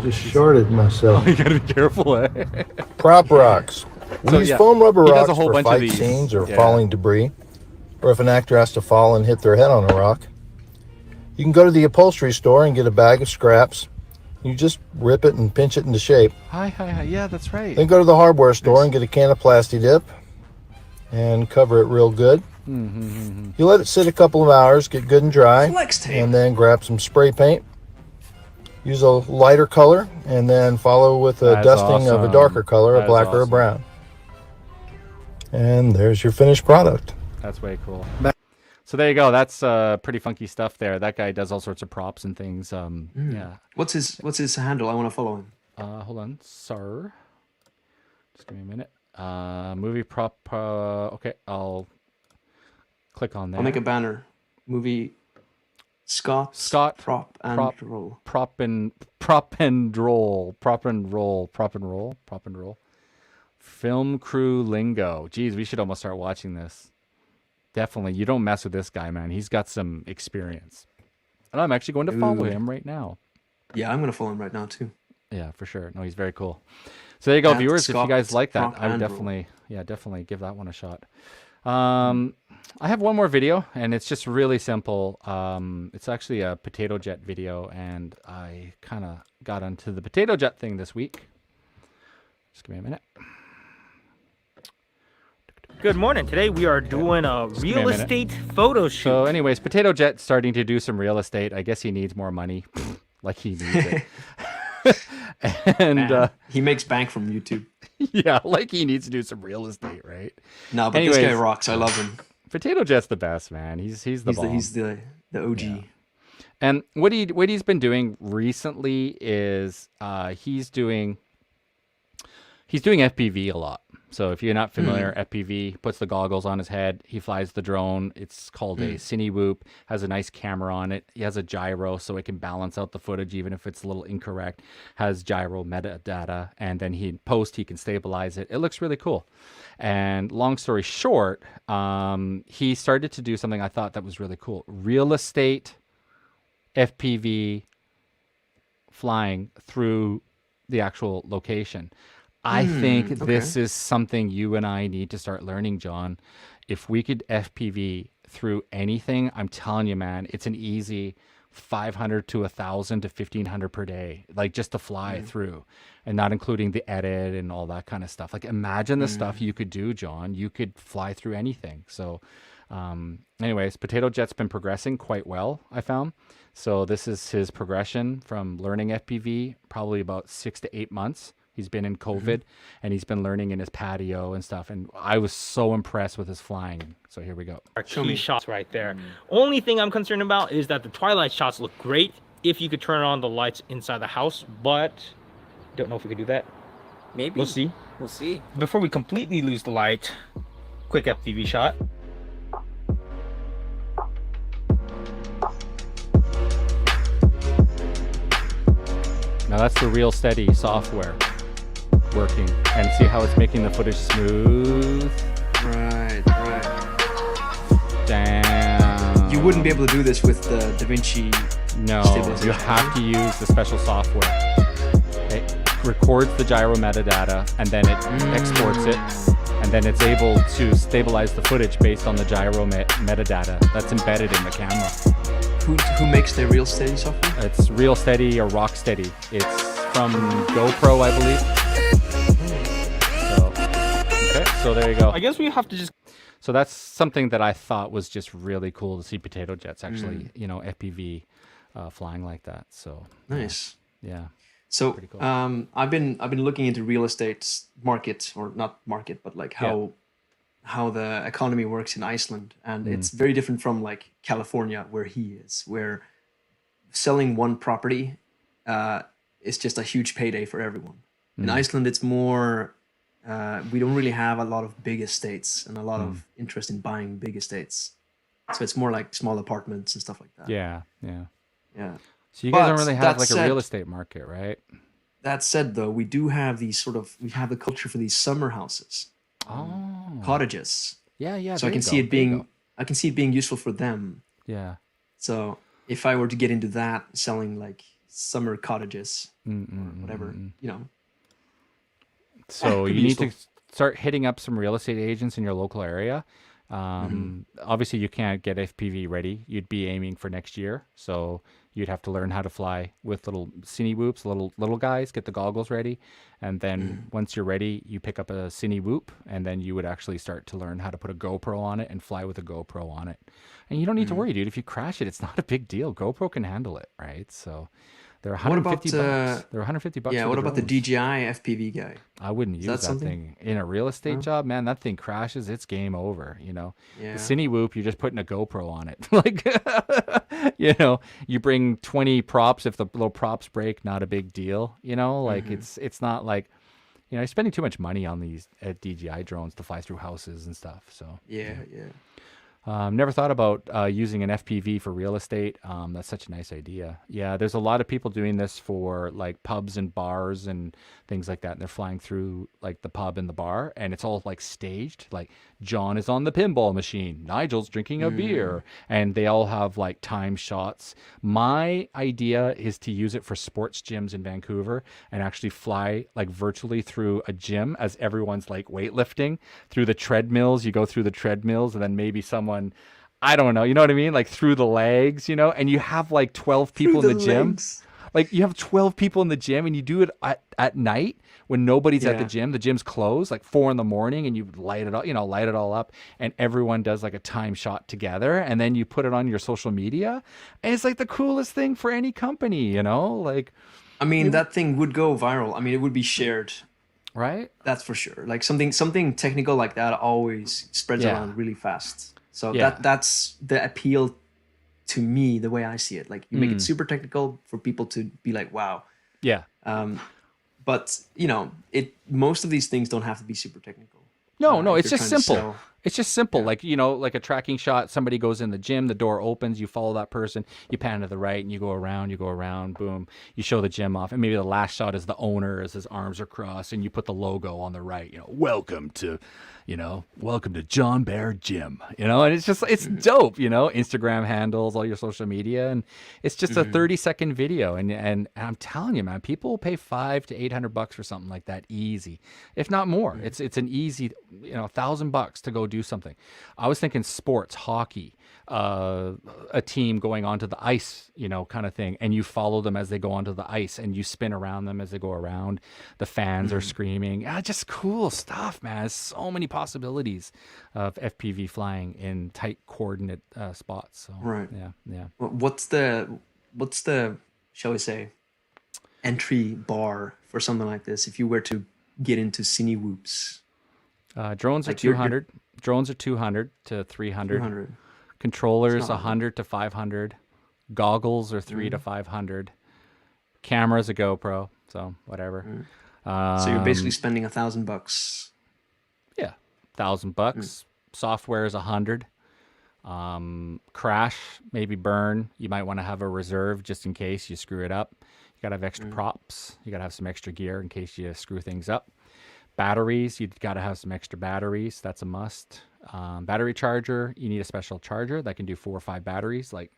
just shorted myself. You gotta be careful, eh? Prop rocks. We So, use yeah, foam rubber he does rocks a whole for bunch of fight these. scenes or Yeah. falling debris, or if an actor has to fall and hit their head on a rock. You can go to the upholstery store and get a bag of scraps. You just rip it and pinch it into shape. Hi. Yeah, that's right. Then go to the hardware store and get a can of Plasti Dip and cover it real good. You let it sit a couple of hours, get good and dry, Flex tape. and then grab some spray paint. Use a lighter color and then follow with a That's dusting of a awesome. darker color, That a is black or a awesome. brown. And there's your finished product. That's way cool. So there you go. That's pretty funky stuff there. That guy does all sorts of props and things. Yeah. What's his handle? I want to follow him. Hold on, sir. Just give me a minute. Movie prop. Okay, I'll click on there. I'll make a banner. Movie Scott prop and roll. Prop and roll. Film crew lingo. Geez, we should almost start watching this. Definitely. You don't mess with this guy, man. He's got some experience. And I'm actually going to follow Ooh. him right now. Yeah, I'm gonna follow him right now too. Yeah, for sure. No, he's very cool. So there you go, And viewers. If you Scott guys like that, Prop I would and Roll. definitely give that one a shot. I have one more video, and it's just really simple. It's actually a potato jet video, and I kind of got onto the potato jet thing this week. Just give me a minute. Good morning. Today we are doing a give me a real minute. estate photo shoot. So anyways, Potato Jet's starting to do some real estate. I guess he needs more money. Like he needs it. And He makes bank from YouTube. yeah, like he needs to do some real estate, right? No, but this guy Anyways. rocks. I love him. Potato Jet's the best, man. He's the bomb. He's the OG. Yeah. And what he's been doing recently is he's doing FPV a lot. So if you're not familiar, FPV puts the goggles on his head. He flies the drone. It's called a Cine Whoop. Has a nice camera on it. He has a gyro so it can balance out the footage even if it's a little incorrect. Has gyro metadata, and then he can stabilize it. It looks really cool. And long story short, he started to do something I thought that was really cool. Real estate FPV flying through the actual location. I think this is something you and I need to start learning, John. If we could FPV through anything, I'm telling you, man, it's an easy 500 to 1,000 to 1,500 per day, like just to fly through, and not including the edit and all that kind of stuff. Like imagine the stuff you could do, John. You could fly through anything. So anyways, Potato Jet's been progressing quite well, I found. So this is his progression from learning FPV, probably about 6 to 8 months. He's been in COVID and he's been learning in his patio and stuff. And I was so impressed with his flying. So here we go. Our key shots right there. Only thing I'm concerned about is that the twilight shots look great if you could turn on the lights inside the house, but don't know if we could do that. Maybe. We'll see. We'll see. Before we completely lose the light, quick FPV shot. Now that's the Real Steady software working. And see how it's making the footage smooth? Right. Damn. You wouldn't be able to do this with the DaVinci. No, Stabilization. you have to use the special software. It records the gyro metadata and then it exports it, and then it's able to stabilize the footage based on the gyro metadata that's embedded in the camera. Who makes the Real Steady software? It's Real Steady or Rock Steady. It's from GoPro, I believe. So, okay, so there you go. I guess we have to just. So that's something that I thought was just really cool to see potato jets actually, FPV flying like that. So Nice. yeah. So Pretty cool. I've been looking into real estate market, or not market, but like how the economy works in Iceland, and it's very different from like California where he is, where selling one property is just a huge payday for everyone. In Iceland, it's more we don't really have a lot of big estates and a lot of interest in buying big estates, so it's more like small apartments and stuff like that. Yeah. Yeah. So you guys don't But really have that like a said- real estate market, right? That said, though, we do have we have the culture for these summer houses, Oh. cottages. Yeah. So I can see it being useful for them. Yeah. So if I were to get into that, selling like summer cottages, or whatever, So could you be need to useful. start hitting up some real estate agents in your local area. Obviously, you can't get FPV ready. You'd be aiming for next year, so you'd have to learn how to fly with little cine whoops, little guys. Get the goggles ready, and then once you're ready, you pick up a cine whoop, and then you would actually start to learn how to put a GoPro on it and fly with a GoPro on it. And you don't need to worry, dude. If you crash it, it's not a big deal. GoPro can handle it, right? So they're What about, $150. They're $150. yeah, for what the about the drones. DJI FPV guy? I wouldn't use that that something? thing in a real estate job, man. That thing crashes, it's game over. Yeah. The Cine Whoop, you're just putting a GoPro on it. Like, you bring 20 props. If the little props break, not a big deal. Like it's not like, you're spending too much money on these DJI drones to fly through houses and stuff. So Yeah. never thought about using an FPV for real estate. That's such a nice idea. Yeah, there's a lot of people doing this for like pubs and bars and things like that. And they're flying through like the pub and the bar, and it's all like staged. Like John is on the pinball machine, Nigel's drinking a beer, and they all have like time shots. My idea is to use it for sports gyms in Vancouver and actually fly like virtually through a gym as everyone's like weightlifting through the treadmills. You go through the treadmills, and then maybe someone, I don't know, you know what I mean? Like through the legs, and you have like 12 people in the gym. legs. Like you have 12 people in the gym, and you do it at night when nobody's at the Yeah. gym. The gym's closed like 4 a.m, and you light it all up, and everyone does like a time shot together, and then you put it on your social media, and it's like the coolest thing for any company, like, I mean, that thing would go viral. I mean, it would be shared. right? That's for sure. Like something technical like that always spreads Yeah. around really fast. So Yeah. that's the appeal to me, the way I see it. Like you make it super technical for people to be like, wow. Yeah. But most of these things don't have to be super technical. No, if it's you're just trying to simple. sell. It's just simple. Like, like a tracking shot, somebody goes in the gym, the door opens, you follow that person, you pan to the right, and you go around, boom. You show the gym off. And maybe the last shot is the owner as his arms are crossed, and you put the logo on the right, welcome to John Bear Gym, and it's just, it's dope, Instagram handles, all your social media, and it's just a 30-second video. And I'm telling you, man, people will pay $500 to $800 for something like that easy, if not more. It's an easy, $1,000 to go do something. I was thinking sports, hockey, a team going onto the ice, kind of thing, and you follow them as they go onto the ice, and you spin around them as they go around. The fans are screaming. Just cool stuff, man. There's so many possibilities of FPV flying in tight coordinate spots. So Right. yeah. What's the shall we say entry bar for something like this if you were to get into cine whoops? Drones are Like you're- 200. Drones are 200 to 300. 200. Controllers It's not 100 to 500. Goggles are 3 to 500. Cameras a GoPro, so whatever. So you're basically spending $1,000. Yeah, $1,000. Software is 100. Crash, maybe burn. You might want to have a reserve just in case you screw it up. You gotta have extra props. You gotta have some extra gear in case you screw things up. Batteries, you've got to have some extra batteries. That's a must. Battery charger, you need a special charger that can do 4 or 5 batteries, like,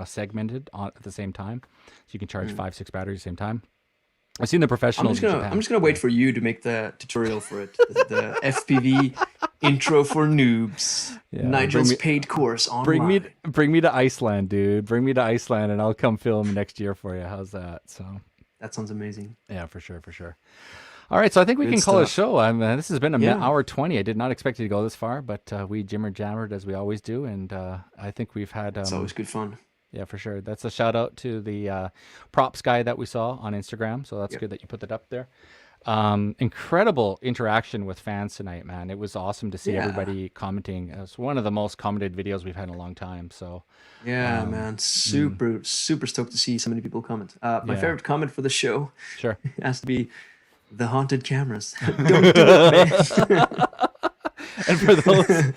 segmented at the same time. So you can charge 5, 6 batteries at the same time. I've seen the professionals in Japan. I'm just gonna wait for you to make the tutorial for it. The FPV intro for noobs. Yeah, Nigel's paid course online. Bring me to Iceland, dude. Bring me to Iceland, and I'll come film next year for you. How's that? So That sounds amazing. yeah, for sure, for sure. All right, so I think we Good can call it a stuff. show. This has been an Yeah. hour 20. I did not expect it to go this far, but we jammered as we always do, and I think we've had. It's always good fun. Yeah, for sure. That's a shout out to the props guy that we saw on Instagram. So that's good that you put that up there. Incredible interaction with fans tonight, man. It was awesome to see everybody commenting. It's one of the most commented videos we've had in a long time. So Yeah, man. Super stoked to see so many people comment. My favorite comment for the show sure. has to be the haunted cameras. Don't do it, man. And for those,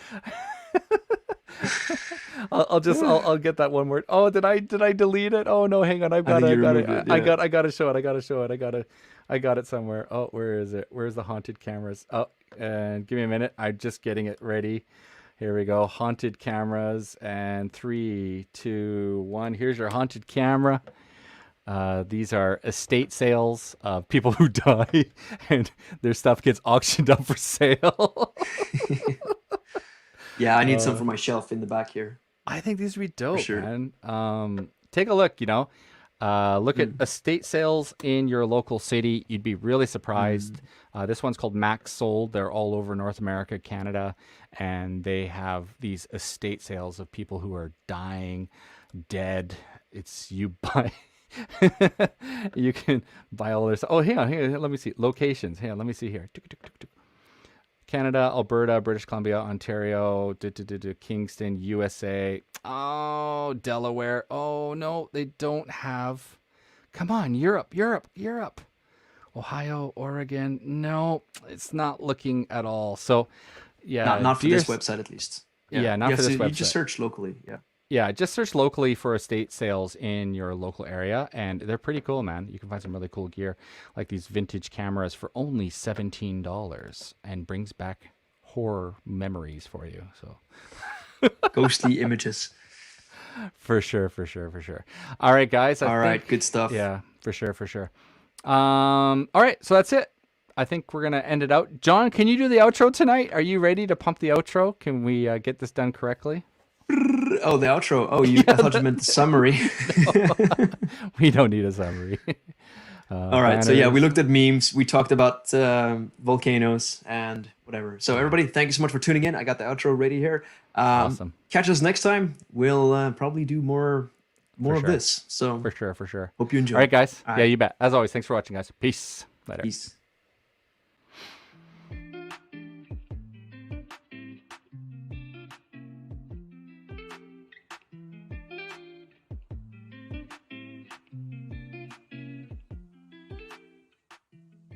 I'll get that one word. Oh, did I delete it? Oh no, hang on. I got to show it. I got it somewhere. Oh, where is it? Where's the haunted cameras? Oh, and give me a minute. I'm just getting it ready. Here we go. Haunted cameras, and 3, 2, 1. Here's your haunted camera. These are estate sales of people who die, and their stuff gets auctioned up for sale. Yeah, I need some for my shelf in the back here. I think these would be dope, sure. man. Take a look, look at estate sales in your local city. You'd be really surprised. This one's called Max Sold. They're all over North America, Canada, and they have these estate sales of people who are dying, dead. It's you buy. You can buy all this. Oh, hang on, let me see locations. Hang on, let me see here. Canada, Alberta, British Columbia, Ontario, Kingston, USA. Oh, Delaware. Oh no, they don't have. Come on, Europe. Ohio, Oregon. No, it's not looking at all. So, yeah, not for this website at least. Yeah, not for this website. You just search locally. Yeah. Yeah, just search locally for estate sales in your local area, and they're pretty cool, man. You can find some really cool gear, like these vintage cameras for only $17, and brings back horror memories for you. So, ghostly images. For sure. All right, guys. All right, good stuff. Yeah, for sure. All right, so that's it. I think we're gonna end it out. John, can you do the outro tonight? Are you ready to pump the outro? Can we get this done correctly? Oh, the outro. Oh, I thought you meant the summary. We don't need a summary. All right. So yeah, we looked at memes. We talked about volcanoes and whatever. So everybody, thank you so much for tuning in. I got the outro ready here. Awesome. Catch us next time. We'll probably do more of this. So For sure. hope you enjoy. All right, guys. All Yeah, right. you bet. As always, thanks for watching, guys. Peace. Later. Peace.